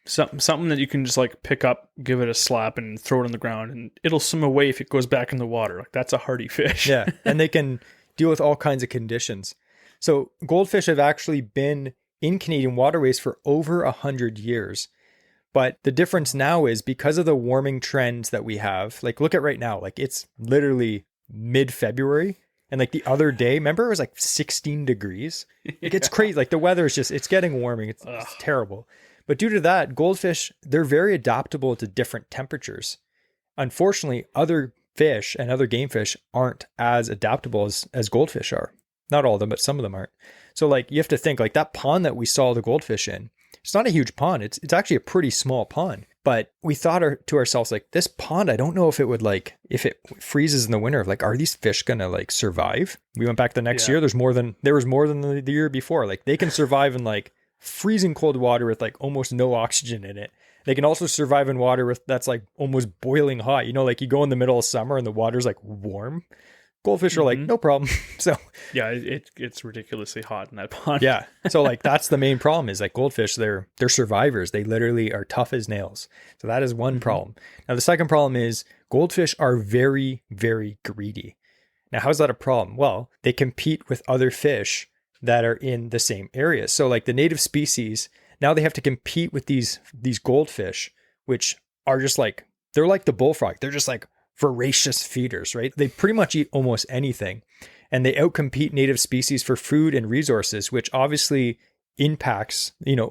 Something that you can just like pick up, give it a slap and throw it on the ground and it'll swim away if it goes back in the water. Like, that's a hardy fish. Yeah. And they can deal with all kinds of conditions. So goldfish have actually been in Canadian waterways for over 100 years. But the difference now is because of the warming trends that we have, like look at right now, like it's literally mid-February. And like the other day, remember it was like 16 degrees. Like it's crazy. Like the weather is it's getting warming. It's terrible. But due to that, goldfish, they're very adaptable to different temperatures. Unfortunately, other fish and other game fish aren't as adaptable as goldfish are. Not all of them, but some of them aren't. So like you have to think like that pond that we saw the goldfish in, it's not a huge pond. It's actually a pretty small pond. But we thought to ourselves, like, this pond, I don't know if it would if it freezes in the winter, like, are these fish going to like survive? We went back the next year. There was more than the year before. Like they can survive in like freezing cold water with like almost no oxygen in it. They can also survive in water that's like almost boiling hot. Like you go in the middle of summer and the water's like warm. Goldfish are like, no problem. So yeah, it's ridiculously hot in that pond. Yeah. So like that's the main problem is like goldfish, they're survivors. They literally are tough as nails. So that is one problem. Now the second problem is goldfish are very, very greedy. Now how's that a problem? Well, they compete with other fish that are in the same area. So like the native species, now they have to compete with these goldfish, which are just like, they're like the bullfrog. They're just like voracious feeders, right? They pretty much eat almost anything, and they outcompete native species for food and resources, which obviously impacts,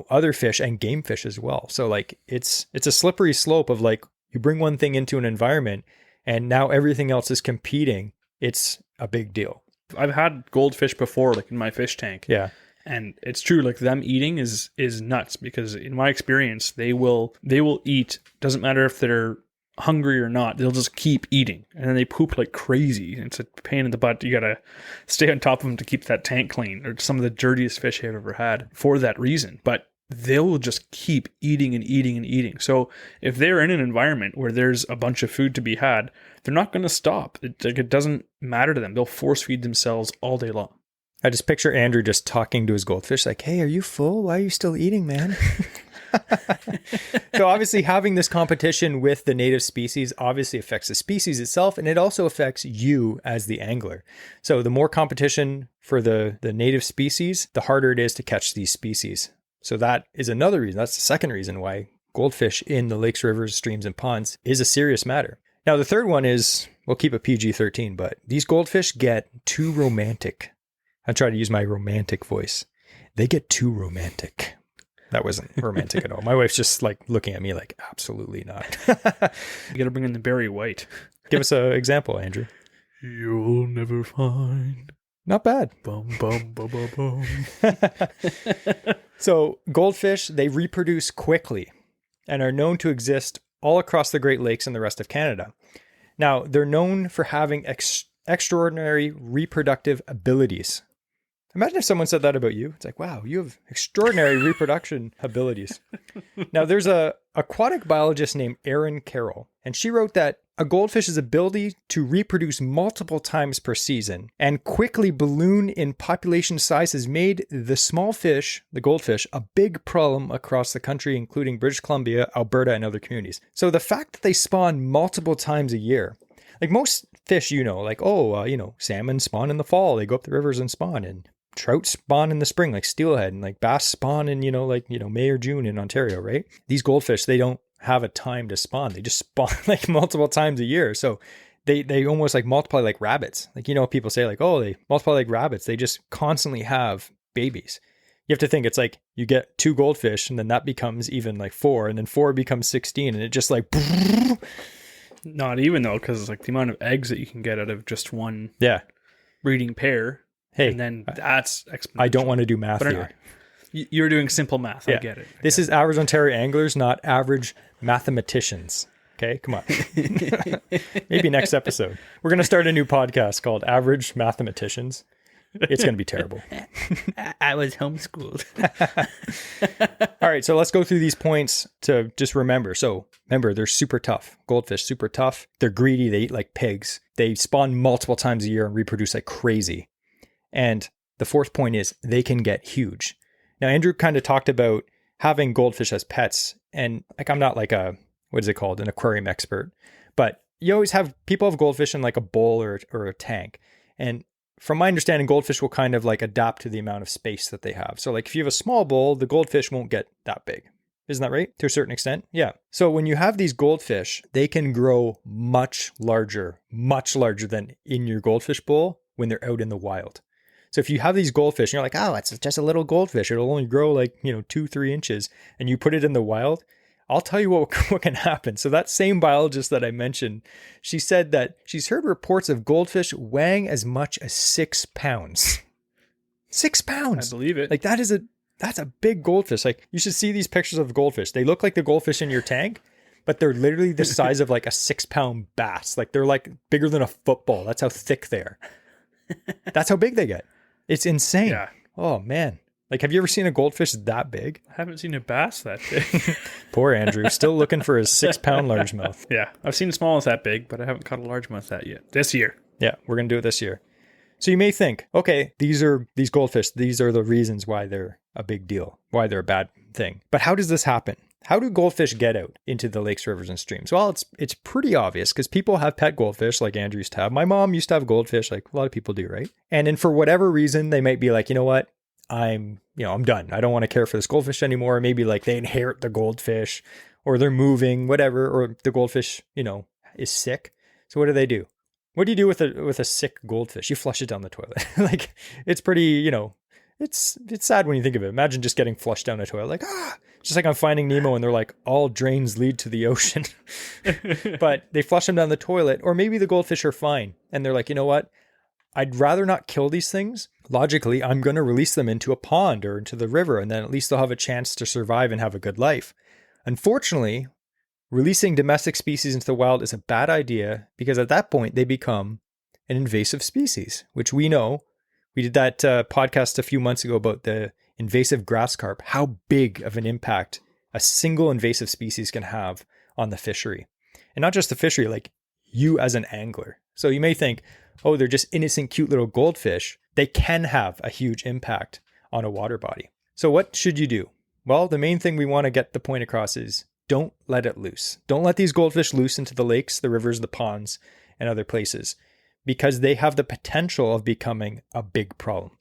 other fish and game fish as well. So like it's a slippery slope of like you bring one thing into an environment and now everything else is competing. It's a big deal. I've had goldfish before, like in my fish tank. Yeah. And it's true, like them eating is nuts because in my experience, they will eat. Doesn't matter if they're hungry or not, they'll just keep eating, and then they poop like crazy. It's a pain in the butt. You gotta stay on top of them to keep that tank clean. They're some of the dirtiest fish I've ever had for that reason, but they will just keep eating and eating and eating. So if they're in an environment where there's a bunch of food to be had, they're not going to stop. It doesn't matter to them. They'll force feed themselves all day long. I just picture Andrew just talking to his goldfish like, hey, are you full? Why are you still eating, man? So obviously having this competition with the native species obviously affects the species itself, and it also affects you as the angler. So the more competition for the native species, the harder it is to catch these species. So that is another reason. That's the second reason why goldfish in the lakes, rivers, streams, and ponds is a serious matter. Now, the third one is, we'll keep it PG-13, but these goldfish get too romantic. I try to use my romantic voice. They get too romantic. That wasn't romantic at all. My wife's just like looking at me like, absolutely not. You got to bring in the Barry White. Give us an example, Andrew. You'll never find. Not bad. Bum, bum, bum, bum, bum. So goldfish, they reproduce quickly and are known to exist all across the Great Lakes and the rest of Canada. Now, they're known for having extraordinary reproductive abilities. Imagine if someone said that about you. It's like, wow, you have extraordinary reproduction abilities. Now, there's a aquatic biologist named Erin Carroll, and she wrote that a goldfish's ability to reproduce multiple times per season and quickly balloon in population size has made the small fish, the goldfish, a big problem across the country, including British Columbia, Alberta, and other communities. So the fact that they spawn multiple times a year, like most fish, like, salmon spawn in the fall. They go up the rivers and spawn, and trout spawn in the spring, like steelhead, and like bass spawn in, May or June in Ontario, right? These goldfish, they don't have a time to spawn. They just spawn like multiple times a year. So they almost like multiply like rabbits. Like, people say like, oh, they multiply like rabbits. They just constantly have babies. You have to think it's like you get 2 goldfish and then that becomes even like 4, and then 4 becomes 16, and it just like... Not even though, because like the amount of eggs that you can get out of just one breeding pair. Hey, and then that's exponential. I don't want to do math here. You're doing simple math. I get it. This is average Ontario anglers, not average mathematicians. Okay, come on. Maybe next episode. We're going to start a new podcast called Average Mathematicians. It's going to be terrible. I was homeschooled. All right, so let's go through these points to just remember. So remember, they're super tough. Goldfish, super tough. They're greedy. They eat like pigs. They spawn multiple times a year and reproduce like crazy. And the fourth point is they can get huge. Now, Andrew kind of talked about having goldfish as pets. And like, I'm not like an aquarium expert, but you always have people have goldfish in like a bowl or a tank. And from my understanding, goldfish will kind of like adapt to the amount of space that they have. So like if you have a small bowl, the goldfish won't get that big. Isn't that right? To a certain extent? Yeah. So when you have these goldfish, they can grow much larger than in your goldfish bowl when they're out in the wild. So if you have these goldfish and you're like, oh, it's just a little goldfish, it'll only grow like, 2-3 inches, and you put it in the wild, I'll tell you what can happen. So that same biologist that I mentioned, she said that she's heard reports of goldfish weighing as much as 6 pounds. 6 pounds. I believe it. Like that's a big goldfish. Like you should see these pictures of goldfish. They look like the goldfish in your tank, but they're literally the size of like a 6-pound bass. Like they're like bigger than a football. That's how thick they are. That's how big they get. It's insane. Yeah. Oh man. Like, have you ever seen a goldfish that big? I haven't seen a bass that big. Poor Andrew, still looking for his 6-pound largemouth. Yeah, I've seen smalls that big, but I haven't caught a largemouth that yet. This year. Yeah, we're going to do it this year. So you may think, okay, these goldfish, these are the reasons why they're a big deal, why they're a bad thing. But how does this happen? How do goldfish get out into the lakes, rivers, and streams? Well, it's pretty obvious because people have pet goldfish like Andrew used to have. My mom used to have goldfish like a lot of people do, right? And then for whatever reason, they might be like, you know what? I'm done. I don't want to care for this goldfish anymore. Maybe like they inherit the goldfish or they're moving, whatever, or the goldfish, is sick. So what do? What do you do with a sick goldfish? You flush it down the toilet. Like it's pretty, it's sad when you think of it. Imagine just getting flushed down a toilet. Like, just like on Finding Nemo and they're like, all drains lead to the ocean. But they flush them down the toilet, or maybe the goldfish are fine. And they're like, you know what? I'd rather not kill these things. Logically, I'm going to release them into a pond or into the river, and then at least they'll have a chance to survive and have a good life. Unfortunately, releasing domestic species into the wild is a bad idea because at that point, they become an invasive species, which we know. We did that podcast a few months ago about the invasive grass carp, how big of an impact a single invasive species can have on the fishery. And not just the fishery, like you as an angler. So you may think, oh, they're just innocent, cute little goldfish. They can have a huge impact on a water body. So what should you do? Well, the main thing we want to get the point across is don't let it loose. Don't let these goldfish loose into the lakes, the rivers, the ponds, and other places because they have the potential of becoming a big problem.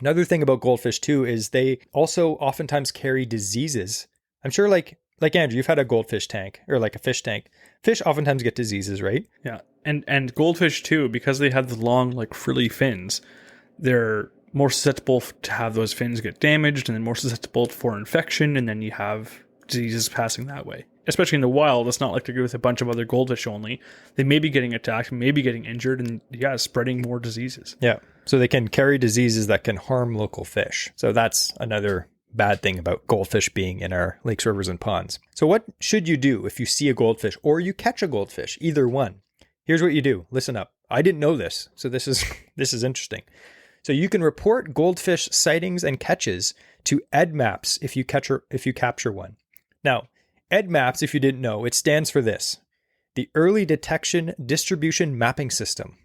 Another thing about goldfish too is they also oftentimes carry diseases. I'm sure like Andrew, you've had a goldfish tank or like a fish tank. Fish oftentimes get diseases, right? Yeah. And goldfish too, because they have the long, like frilly fins, their more susceptible to have those fins get damaged, and then more susceptible for infection, and then you have diseases passing that way. Especially in the wild, it's not like they're with a bunch of other goldfish only. They may be getting attacked, maybe getting injured, and spreading more diseases. Yeah. So they can carry diseases that can harm local fish. So that's another bad thing about goldfish being in our lakes, rivers, and ponds. So what should you do if you see a goldfish or you catch a goldfish? Either one. Here's what you do. Listen up. I didn't know this, so this is interesting. So you can report goldfish sightings and catches to EDMAPS if you capture one. Now, EDMAPS, if you didn't know, it stands for this: the Early Detection Distribution Mapping System.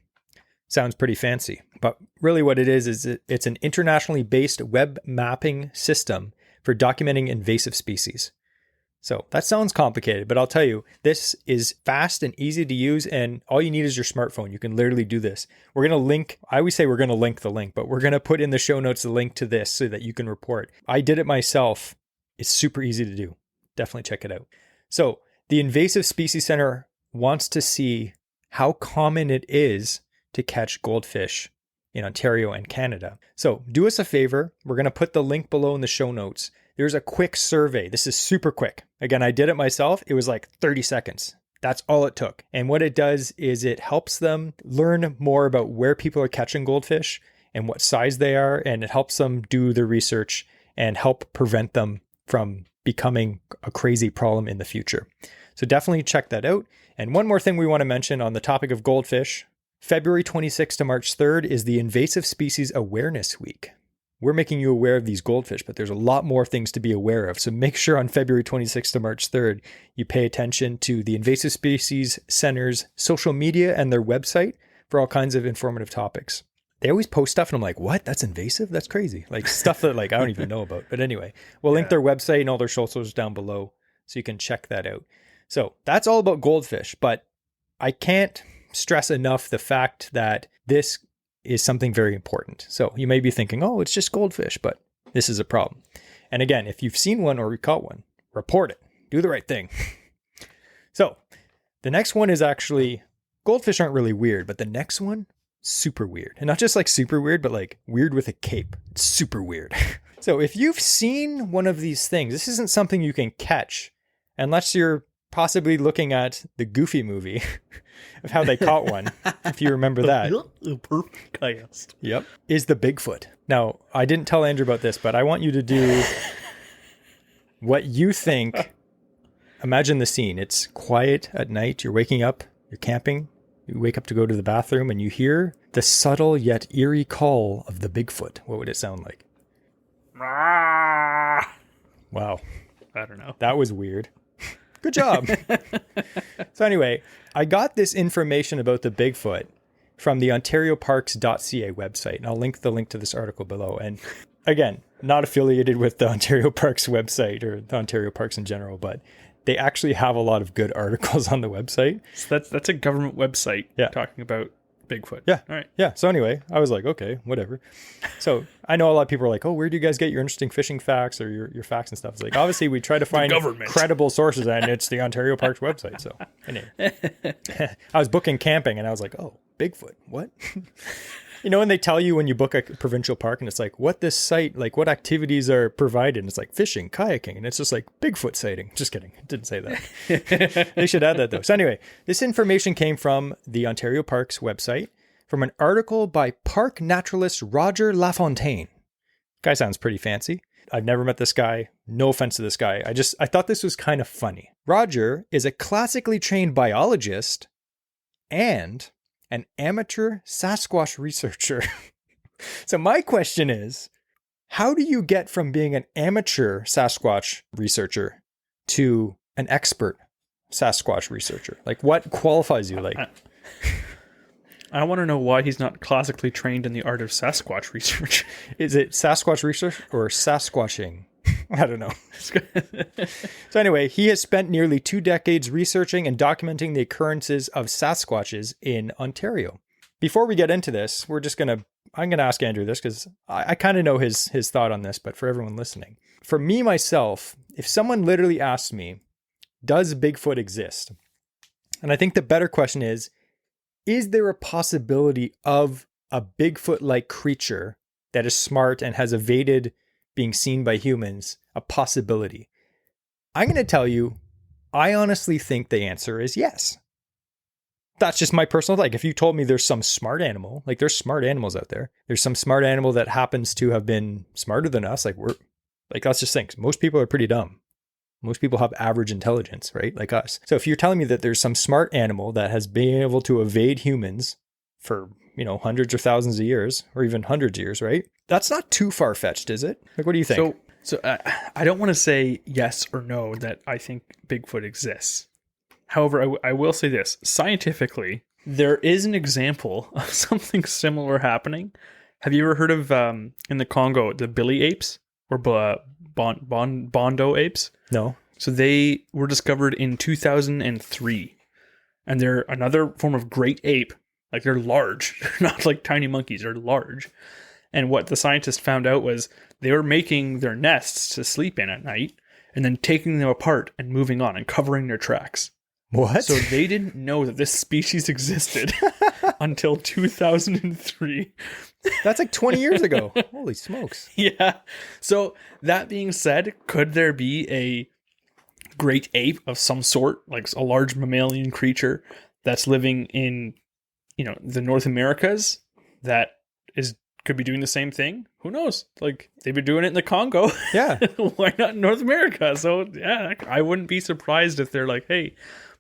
Sounds pretty fancy, but really what it is it's an internationally based web mapping system for documenting invasive species. So that sounds complicated, but I'll tell you, this is fast and easy to use, and all you need is your smartphone. You can literally do this. We're going to link, I always say we're going to link the link, but we're going to put in the show notes the link to this so that you can report. I did it myself. It's super easy to do. Definitely check it out. So the Invasive Species Center wants to see how common it is to catch goldfish in Ontario and Canada. So do us a favor. We're going to put the link below in the show notes. There's a quick survey. This is super quick. Again, I did it myself. It was like 30 seconds. That's all it took. And what it does is it helps them learn more about where people are catching goldfish and what size they are. And it helps them do the research and help prevent them from becoming a crazy problem in the future. So definitely check that out. And one more thing we want to mention on the topic of goldfish, February 26th to March 3rd is the Invasive Species Awareness Week. We're making you aware of these goldfish, but there's a lot more things to be aware of. So make sure on February 26th to March 3rd, you pay attention to the Invasive Species Center's social media and their website for all kinds of informative topics. They always post stuff and I'm like, what? That's invasive? That's crazy. Like stuff that like I don't even know about. But anyway, we'll link their website and all their socials down below so you can check that out. So that's all about goldfish, but I can't stress enough the fact that this is something very important. So you may be thinking, oh, it's just goldfish, but this is a problem. And again, if you've seen one or you caught one, report it. Do the right thing. So the next one is actually, goldfish aren't really weird, but the next one, super weird. And not just like super weird, but like weird with a cape. It's super weird. So if you've seen one of these things, this isn't something you can catch unless you're possibly looking at the Goofy movie of how they caught one, if you remember that. Perfect cast. Yep. Is the Bigfoot. Now, I didn't tell Andrew about this, but I want you to do what you think. Imagine the scene. It's quiet at night. You're waking up. You're camping. You wake up to go to the bathroom and you hear the subtle yet eerie call of the Bigfoot. What would it sound like? Wow. I don't know. That was weird. Good job. So anyway, I got this information about the Bigfoot from the ontarioparks.ca website. And I'll link the link to this article below. And again, not affiliated with the Ontario Parks website or the Ontario Parks in general, but they actually have a lot of good articles on the website. So that's a government website talking about Bigfoot. Yeah. All right. Yeah. So anyway, I was like, okay, whatever. So I know a lot of people are like, oh, where do you guys get your interesting fishing facts or your facts and stuff? It's like, obviously we try to find credible sources and it's the Ontario Parks website. So anyway, I was booking camping and I was like, oh, Bigfoot, what? You know, when they tell you when you book a provincial park and it's like, what this site, like what activities are provided? And it's like fishing, kayaking. And it's just like Bigfoot sighting. Just kidding. Didn't say that. They should add that though. So anyway, this information came from the Ontario Parks website from an article by park naturalist Roger Lafontaine. Guy sounds pretty fancy. I've never met this guy. No offense to this guy. I thought this was kind of funny. Roger is a classically trained biologist and an amateur Sasquatch researcher. So my question is, how do you get from being an amateur Sasquatch researcher to an expert Sasquatch researcher? Like what qualifies you? Like, I want to know why he's not classically trained in the art of Sasquatch research. Is it Sasquatch research or Sasquatching? I don't know. So anyway, he has spent nearly 2 decades researching and documenting the occurrences of Sasquatches in Ontario. Before we get into this, I'm going to ask Andrew this because I kind of know his thought on this, but for everyone listening, for me, myself, if someone literally asks me, does Bigfoot exist? And I think the better question is there a possibility of a Bigfoot-like creature that is smart and has evaded being seen by humans a possibility? I'm going to tell you, I honestly think the answer is yes. That's just my personal, like, if you told me there's some smart animal, like there's smart animals out there. There's some smart animal that happens to have been smarter than us. Let's just think, most people are pretty dumb. Most people have average intelligence, right? Like us. So if you're telling me that there's some smart animal that has been able to evade humans for, hundreds or thousands of years, or even hundreds of years, right? That's not too far-fetched, is it? Like, what do you think? So I don't want to say yes or no that I think Bigfoot exists. However, I will say this. Scientifically, there is an example of something similar happening. Have you ever heard of, in the Congo, the billy apes or Bondo apes? No. So they were discovered in 2003. And they're another form of great ape. Like, they're large. They're not like tiny monkeys. They're large. And what the scientists found out was they were making their nests to sleep in at night and then taking them apart and moving on and covering their tracks. What? So they didn't know that this species existed until 2003. That's like 20 years ago. Holy smokes. Yeah. So that being said, could there be a great ape of some sort, like a large mammalian creature that's living in, the North Americas that could be doing the same thing? Who knows? Like, they've been doing it in the Congo. Yeah. Why not in North America? So yeah, I wouldn't be surprised if they're like, hey,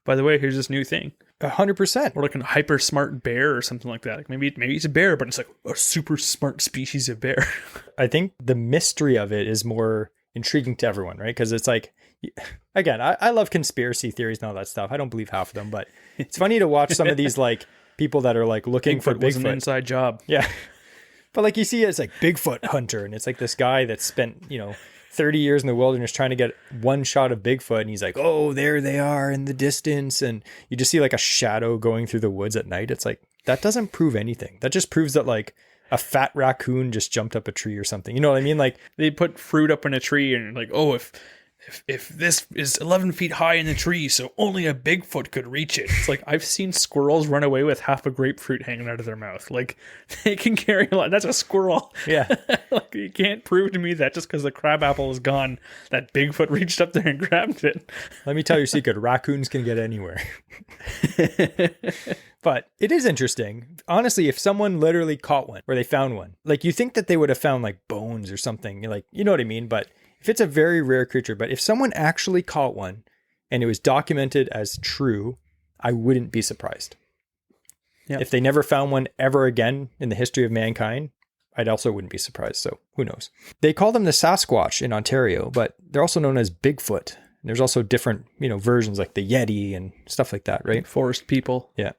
by the way, here's this new thing. 100%. Or like a hyper smart bear or something like that. Like maybe it's a bear, but it's like a super smart species of bear. I think the mystery of it is more intriguing to everyone, right? Because it's like, again, I love conspiracy theories and all that stuff. I don't believe half of them, but it's funny to watch some of these like people that are like looking for Bigfoot. Was an inside job. Yeah. But like you see it's like Bigfoot hunter, and it's like this guy that spent, 30 years in the wilderness trying to get one shot of Bigfoot, and he's like, oh, there they are in the distance, and you just see like a shadow going through the woods at night. It's like, that doesn't prove anything. That just proves that like a fat raccoon just jumped up a tree or something. You know what I mean? Like, they put fruit up in a tree and like, oh, if this is 11 feet high in the tree, so only a Bigfoot could reach it. It's like, I've seen squirrels run away with half a grapefruit hanging out of their mouth. Like, they can carry a lot. That's a squirrel. Yeah. Like, you can't prove to me that just because the crab apple is gone, that Bigfoot reached up there and grabbed it. Let me tell you a secret. Raccoons can get anywhere. But it is interesting. Honestly, if someone literally caught one, or they found one, like, you think that they would have found like bones or something, like, you know what I mean? But if it's a very rare creature, but if someone actually caught one and it was documented as true, I wouldn't be surprised. Yeah. If they never found one ever again in the history of mankind, I also wouldn't be surprised. So who knows? They call them the Sasquatch in Ontario, but they're also known as Bigfoot. There's also different, versions like the Yeti and stuff like that, right? Forest people. Yeah.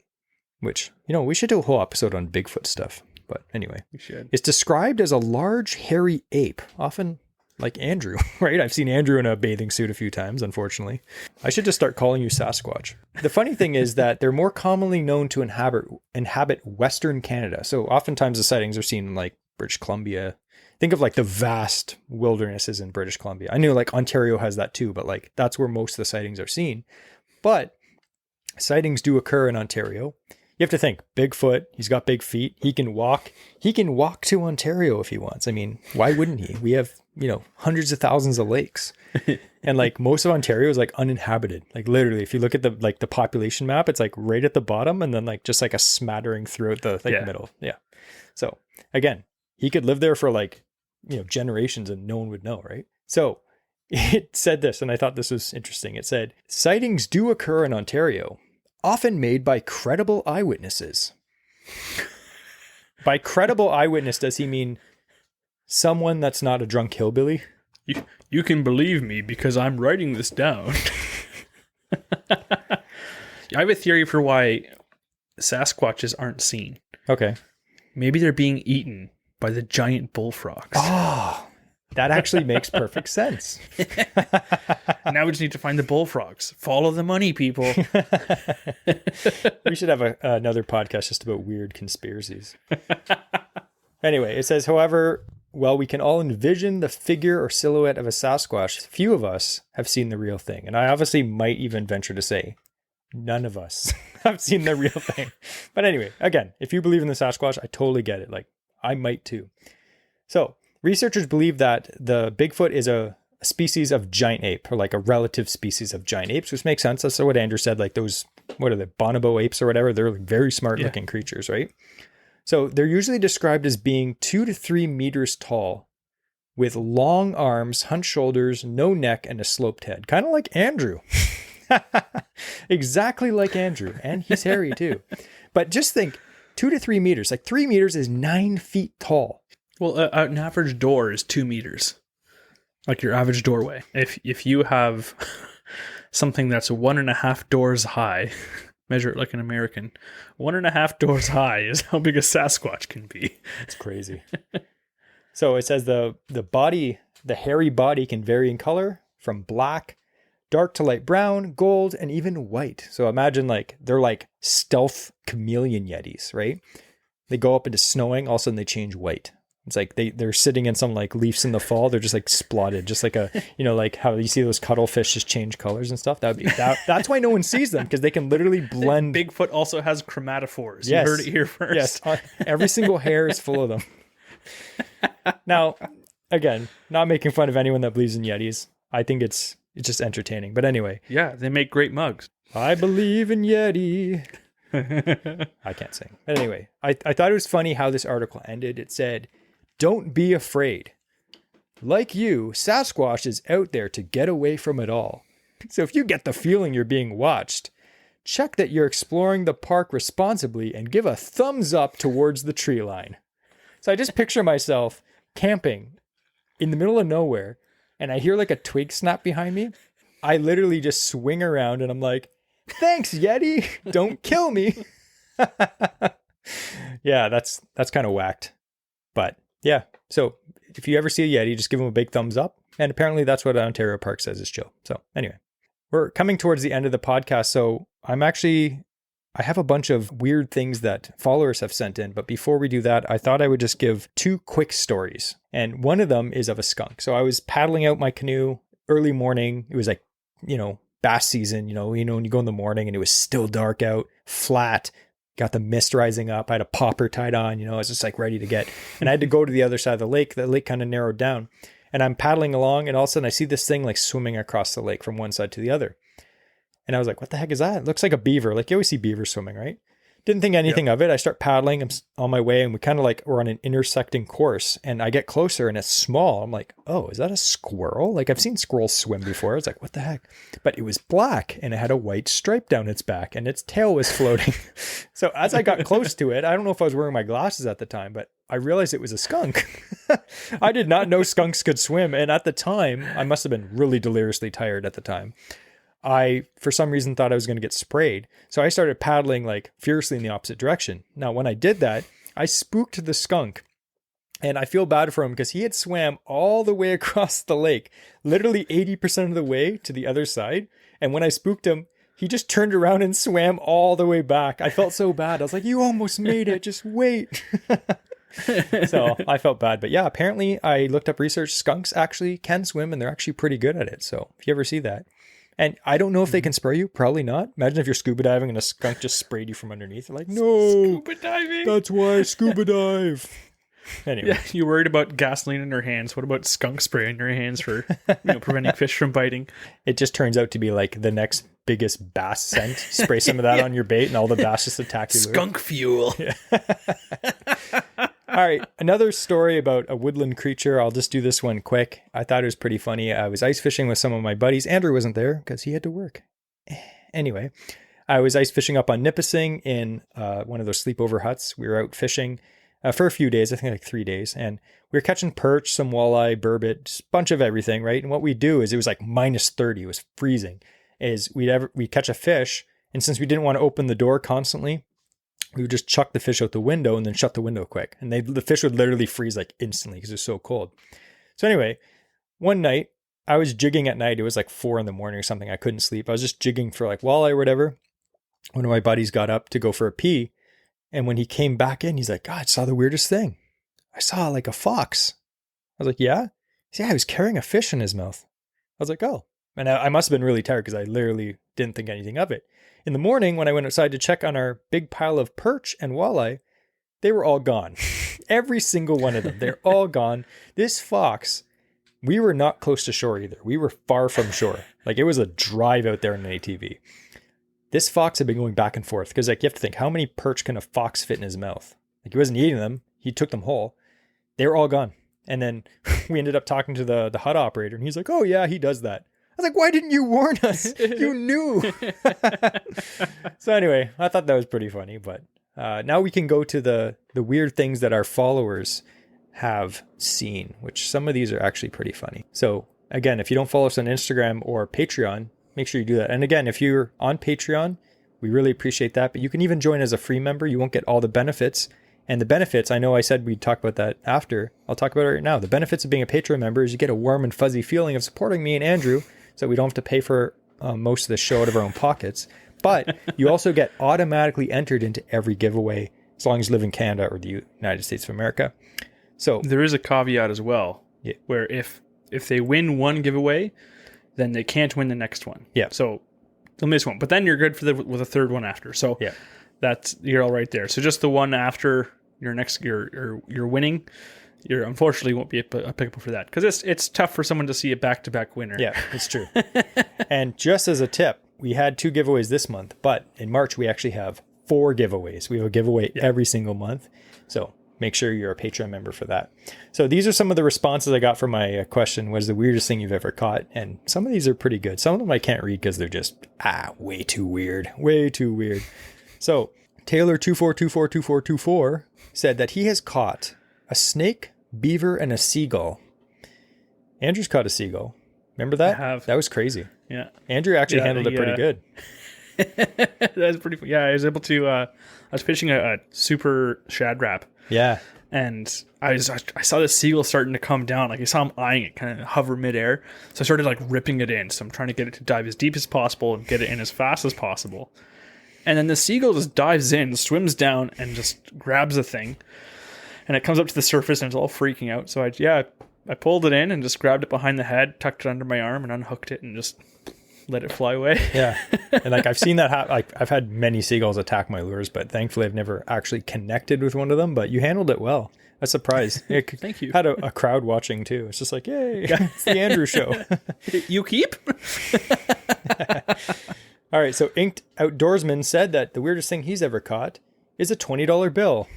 Which, we should do a whole episode on Bigfoot stuff. But anyway, we should. It's described as a large, hairy ape, often like Andrew, right? I've seen Andrew in a bathing suit a few times, unfortunately. I should just start calling you Sasquatch. The funny thing is that they're more commonly known to inhabit Western Canada. So oftentimes the sightings are seen in like British Columbia. Think of like the vast wildernesses in British Columbia. I know like Ontario has that too, but like that's where most of the sightings are seen. But sightings do occur in Ontario. You have to think, Bigfoot, he's got big feet. He can walk. He can walk to Ontario if he wants. I mean, why wouldn't he? We have, hundreds of thousands of lakes. And like most of Ontario is like uninhabited. Like literally, if you look at the population map, it's like right at the bottom and then like just like a smattering throughout the middle. Yeah. So again, he could live there for like, generations and no one would know, right? So it said this, and I thought this was interesting. It said, sightings do occur in Ontario, often made by credible eyewitnesses. By credible eyewitness, does he mean someone that's not a drunk hillbilly? You can believe me because I'm writing this down. I have a theory for why Sasquatches aren't seen. Okay. Maybe they're being eaten by the giant bullfrogs. Oh, that actually makes perfect sense. Now we just need to find the bullfrogs. Follow the money, people. We should have another podcast just about weird conspiracies. Anyway, it says, however, while we can all envision the figure or silhouette of a Sasquatch, few of us have seen the real thing. And I obviously might even venture to say, none of us have seen the real thing. But anyway, again, if you believe in the Sasquatch, I totally get it. Like, I might too. So researchers believe that the Bigfoot is a species of giant ape, or like a relative species of giant apes, which makes sense. That's what Andrew said. Like those, what are they, bonobo apes or whatever? They're like very smart looking creatures, right? So they're usually described as being 2 to 3 meters tall, with long arms, hunched shoulders, no neck, and a sloped head. Kind of like Andrew. Exactly like Andrew. And he's hairy too. But just think, 2 to 3 meters. Like 3 meters is 9 feet tall. Well, an average door is 2 meters. Like your average doorway. If you have something that's 1.5 doors high, measure it like an American, 1.5 doors high is how big a Sasquatch can be. It's crazy. So it says the body, the hairy body can vary in color from black, dark to light brown, gold, and even white. So imagine like they're like stealth chameleon yetis, right? They go up into snowing, all of a sudden they change white. It's like they're sitting in some like leaves in the fall. They're just like splotted, just like a, like how you see those cuttlefish just change colors and stuff. That's why no one sees them, because they can literally blend. Bigfoot also has chromatophores. Yes. You heard it here first. Yes. Every single hair is full of them. Now, again, not making fun of anyone that believes in Yetis. I think it's just entertaining. But anyway. Yeah, they make great mugs. I believe in Yeti. I can't sing. But anyway, I thought it was funny how this article ended. It said, "Don't be afraid. Like you, Sasquatch is out there to get away from it all. So if you get the feeling you're being watched, check that you're exploring the park responsibly and give a thumbs up towards the tree line." So I just picture myself camping in the middle of nowhere, and I hear like a twig snap behind me. I literally just swing around and I'm like, "Thanks, Yeti. Don't kill me." Yeah, that's kind of whacked. But yeah, so if you ever see a Yeti, just give him a big thumbs up. And apparently that's what Ontario Park says is chill. So anyway, we're coming towards the end of the podcast. So I have a bunch of weird things that followers have sent in. But before we do that, I thought I would just give 2 quick stories. And one of them is of a skunk. So I was paddling out my canoe early morning. It was like, bass season, when you go in the morning and it was still dark out, flat, got the mist rising up. I had a popper tied on, I was just like ready to get, and I had to go to the other side of the lake. The lake kind of narrowed down, and I'm paddling along, and all of a sudden I see this thing like swimming across the lake from one side to the other. And I was like, what the heck is that? It looks like a beaver. Like you always see beavers swimming, right? Didn't think anything of it. I start paddling. I'm on my way, and we kind of like we're on an intersecting course, and I get closer and it's small. I'm like, oh, is that a squirrel? Like I've seen squirrels swim before. I was like, what the heck? But it was black and it had a white stripe down its back and its tail was floating. So as I got close to it, I don't know if I was wearing my glasses at the time, but I realized it was a skunk. I did not know skunks could swim. And at the time, I must have been really deliriously tired at the time. I, for some reason, thought I was going to get sprayed. So I started paddling like fiercely in the opposite direction. Now, when I did that, I spooked the skunk. And I feel bad for him because he had swam all the way across the lake, literally 80% of the way to the other side. And when I spooked him, he just turned around and swam all the way back. I felt so bad. I was like, you almost made it. Just wait. So I felt bad. But yeah, apparently I looked up research. Skunks actually can swim and they're actually pretty good at it. So if you ever see that. And I don't know if they can spray you. Probably not. Imagine if you're scuba diving and a skunk just sprayed you from underneath. You're like, no. Scuba diving. That's why I scuba dive. Anyway. Yeah, you're worried about gasoline in your hands. What about skunk spray in your hands for preventing fish from biting? It just turns out to be like the next biggest bass scent. Spray some of that on your bait and all the bass just attack you. Skunk fuel. Yeah. All right. Another story about a woodland creature. I'll just do this one quick. I thought it was pretty funny. I was ice fishing with some of my buddies. Andrew wasn't there because he had to work. Anyway, I was ice fishing up on Nipissing in one of those sleepover huts. We were out fishing for a few days, I think like 3 days. And we were catching perch, some walleye, burbot, just a bunch of everything, right? And what we do is it was like minus 30. It was freezing. We'd catch a fish. And since we didn't want to open the door constantly, we would just chuck the fish out the window and then shut the window quick. And the fish would literally freeze like instantly because it was so cold. So anyway, one night I was jigging at night. It was like 4 a.m. or something. I couldn't sleep. I was just jigging for like walleye or whatever. One of my buddies got up to go for a pee. And when he came back in, he's like, God, I saw the weirdest thing. I saw like a fox. I was like, yeah? He said, yeah, he was carrying a fish in his mouth. I was like, oh. And I must have been really tired because I literally didn't think anything of it. In the morning, when I went outside to check on our big pile of perch and walleye, they were all gone. Every single one of them. They're all gone. This fox, we were not close to shore either. We were far from shore. Like, it was a drive out there in an ATV. This fox had been going back and forth because, like, you have to think, how many perch can a fox fit in his mouth? Like, he wasn't eating them. He took them whole. They were all gone. And then we ended up talking to the hut operator, and he's like, oh, yeah, he does that. I was like, why didn't you warn us? You knew. So anyway, I thought that was pretty funny. But now we can go to the weird things that our followers have seen, which some of these are actually pretty funny. So again, if you don't follow us on Instagram or Patreon, make sure you do that. And again, if you're on Patreon, we really appreciate that. But you can even join as a free member. You won't get all the benefits. And the benefits, I know I said we'd talk about that after. I'll talk about it right now. The benefits of being a Patreon member is you get a warm and fuzzy feeling of supporting me and Andrew, so we don't have to pay for most of the show out of our own pockets. But you also get automatically entered into every giveaway as long as you live in Canada or the United States of America. So there is a caveat as well, yeah, where if they win one giveaway, then they can't win the next one. Yeah. So they'll miss one, but then you're good with a third one after. So yeah, you're all right there. So just the one after your next, you're winning. You unfortunately won't be applicable for that because it's tough for someone to see a back-to-back winner. Yeah, it's true. And just as a tip, we had 2 giveaways this month, but in March we actually have 4 giveaways. We have a giveaway every single month. So make sure you're a Patreon member for that. So these are some of the responses I got for my question, was the weirdest thing you've ever caught. And some of these are pretty good. Some of them I can't read because they're just, way too weird. Way too weird. So Taylor24242424 said that he has caught a snake, beaver, and a seagull. Andrew's caught a seagull. Remember that? I have. That was crazy. Yeah. Andrew actually handled it pretty good. That was pretty fun. Yeah, I was able to, I was fishing a super shad wrap. Yeah. And I saw the seagull starting to come down. Like, I saw him eyeing it, kind of hover midair. So I started like ripping it in. So I'm trying to get it to dive as deep as possible and get it in as fast as possible. And then the seagull just dives in, swims down, and just grabs the thing. And it comes up to the surface, and it's all freaking out. So I pulled it in and just grabbed it behind the head, tucked it under my arm, and unhooked it, and just let it fly away. Yeah. And like, I've seen that happen. Like, I've had many seagulls attack my lures, but thankfully I've never actually connected with one of them. But you handled it well. A surprise. Thank you. Had a crowd watching too. It's just like, yay, it's the Andrew show. You keep? All right. So Inked Outdoorsman said that the weirdest thing he's ever caught is a $20 bill.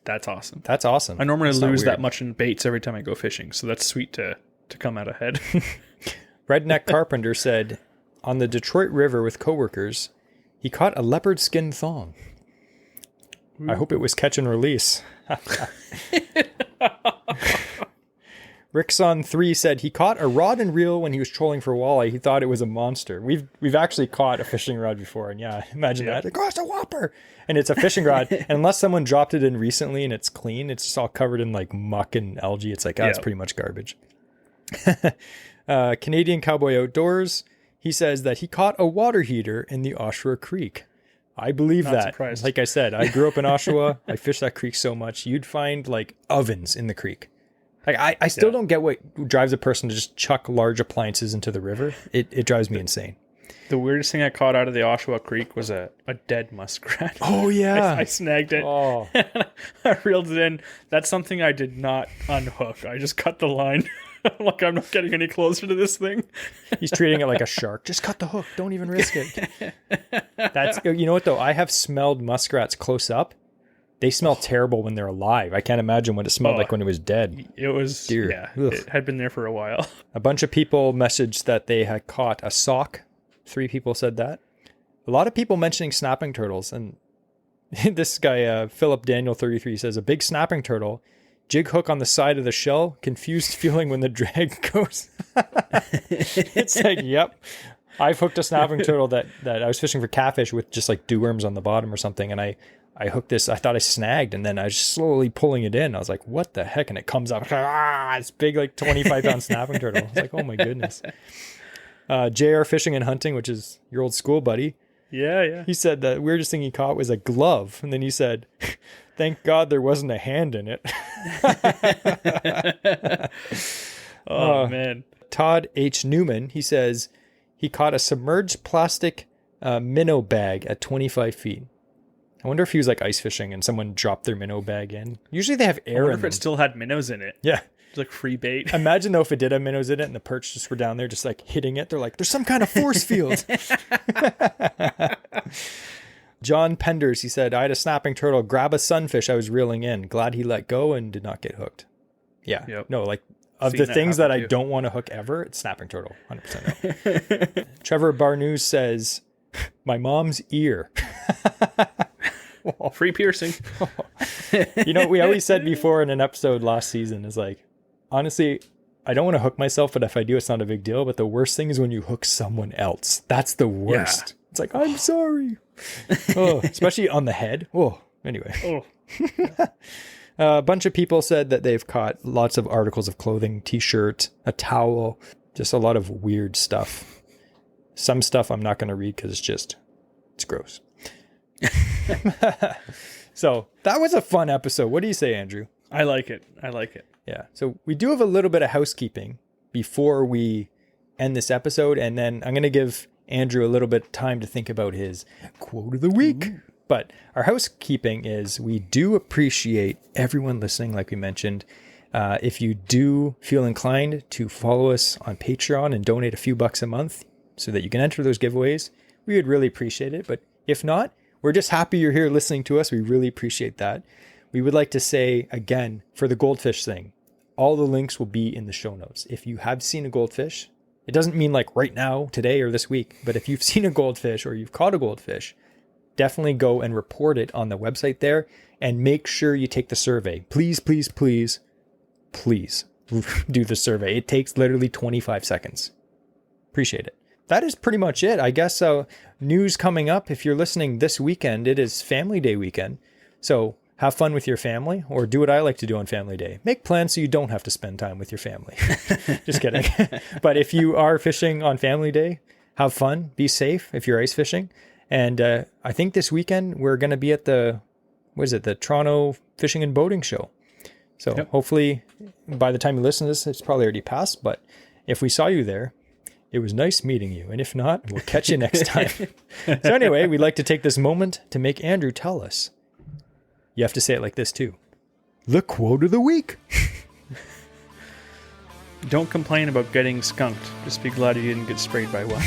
That's awesome. That's awesome. I normally lose that much in baits every time I go fishing, so that's sweet to come out ahead. Redneck Carpenter said on the Detroit River with coworkers, he caught a leopard skin thong. Ooh. I hope it was catch and release. Rickson3 said he caught a rod and reel when he was trolling for walleye. He thought it was a monster. We've actually caught a fishing rod before, and yeah, imagine that. Like, oh, it's a whopper, and it's a fishing rod. And unless someone dropped it in recently and it's clean, it's just all covered in like muck and algae. It's like, it's pretty much garbage. Canadian Cowboy Outdoors, he says that he caught a water heater in the Oshawa Creek. I believe Not that. Surprised. Like I said, I grew up in Oshawa. I fished that creek so much. You'd find like ovens in the creek. Like, I still don't get what drives a person to just chuck large appliances into the river. It drives me insane. The weirdest thing I caught out of the Oshawa Creek was a dead muskrat. Oh, yeah. I snagged it. Oh. I reeled it in. That's something I did not unhook. I just cut the line. Like, I'm not getting any closer to this thing. He's treating it like a shark. Just cut the hook. Don't even risk it. That's, you know what, though? I have smelled muskrats close up. They smell terrible when they're alive. I can't imagine what it smelled like when it was dead. It was, Dear. Yeah, it had been there for a while. A bunch of people messaged that they had caught a sock. 3 people said that. A lot of people mentioning snapping turtles. And this guy, Philip Daniel 33 says, a big snapping turtle, jig hook on the side of the shell, confused feeling when the drag goes. It's like, yep. I've hooked a snapping turtle that I was fishing for catfish with just like dew worms on the bottom or something. And I hooked this, I thought I snagged, and then I was slowly pulling it in. I was like, what the heck? And it comes up, it's big, like 25-pound snapping turtle. I was like, oh my goodness. JR Fishing and Hunting, which is your old school buddy. Yeah. He said the weirdest thing he caught was a glove. And then he said, thank God there wasn't a hand in it. Oh, man. Todd H. Newman, he says he caught a submerged plastic minnow bag at 25 feet. I wonder if he was like ice fishing and someone dropped their minnow bag in. Usually they have I air wonder in if them. it still had minnows in it. Yeah. It's like free bait. Imagine though if it did have minnows in it and the perch just were down there just like hitting it. They're like, there's some kind of force field. John Penders, he said, I had a snapping turtle grab a sunfish I was reeling in. Glad he let go and did not get hooked. Yeah. Yep. No, like of Seen the that things that happen I too. don't want to hook ever, it's snapping turtle. 100% no. Trevor Barnews says, my mom's ear. Free piercing. You know, we always said before in an episode last season is like, honestly, I don't want to hook myself, but if I do, it's not a big deal. But the worst thing is when you hook someone else. That's the worst. Yeah. It's like, I'm sorry. Oh, especially on the head. Oh, anyway. Oh. A bunch of people said that they've caught lots of articles of clothing, t-shirt, a towel, just a lot of weird stuff. Some stuff I'm not going to read because it's gross. So that was a fun episode. What do you say, Andrew? I like it. Yeah. So we do have a little bit of housekeeping before we end this episode. And then I'm going to give Andrew a little bit of time to think about his quote of the week. Ooh. But our housekeeping is we do appreciate everyone listening, like we mentioned. If you do feel inclined to follow us on Patreon and donate a few bucks a month so that you can enter those giveaways, we would really appreciate it. But if not, we're just happy you're here listening to us. We really appreciate that. We would like to say, again, for the goldfish thing, all the links will be in the show notes. If you have seen a goldfish, it doesn't mean like right now, today, or this week, but if you've seen a goldfish or you've caught a goldfish, definitely go and report it on the website there and make sure you take the survey. Please, please, please, please do the survey. It takes literally 25 seconds. Appreciate it. That is pretty much it. I guess news coming up. If you're listening this weekend, it is Family Day weekend. So have fun with your family, or do what I like to do on Family Day. Make plans so you don't have to spend time with your family. Just kidding. But if you are fishing on Family Day, have fun. Be safe if you're ice fishing. And I think this weekend we're going to be at the Toronto Fishing and Boating Show. So Hopefully by the time you listen to this, it's probably already passed. But if we saw you there, it was nice meeting you. And if not, we'll catch you next time. So anyway, we'd like to take this moment to make Andrew tell us. You have to say it like this too. The quote of the week. Don't complain about getting skunked. Just be glad you didn't get sprayed by one.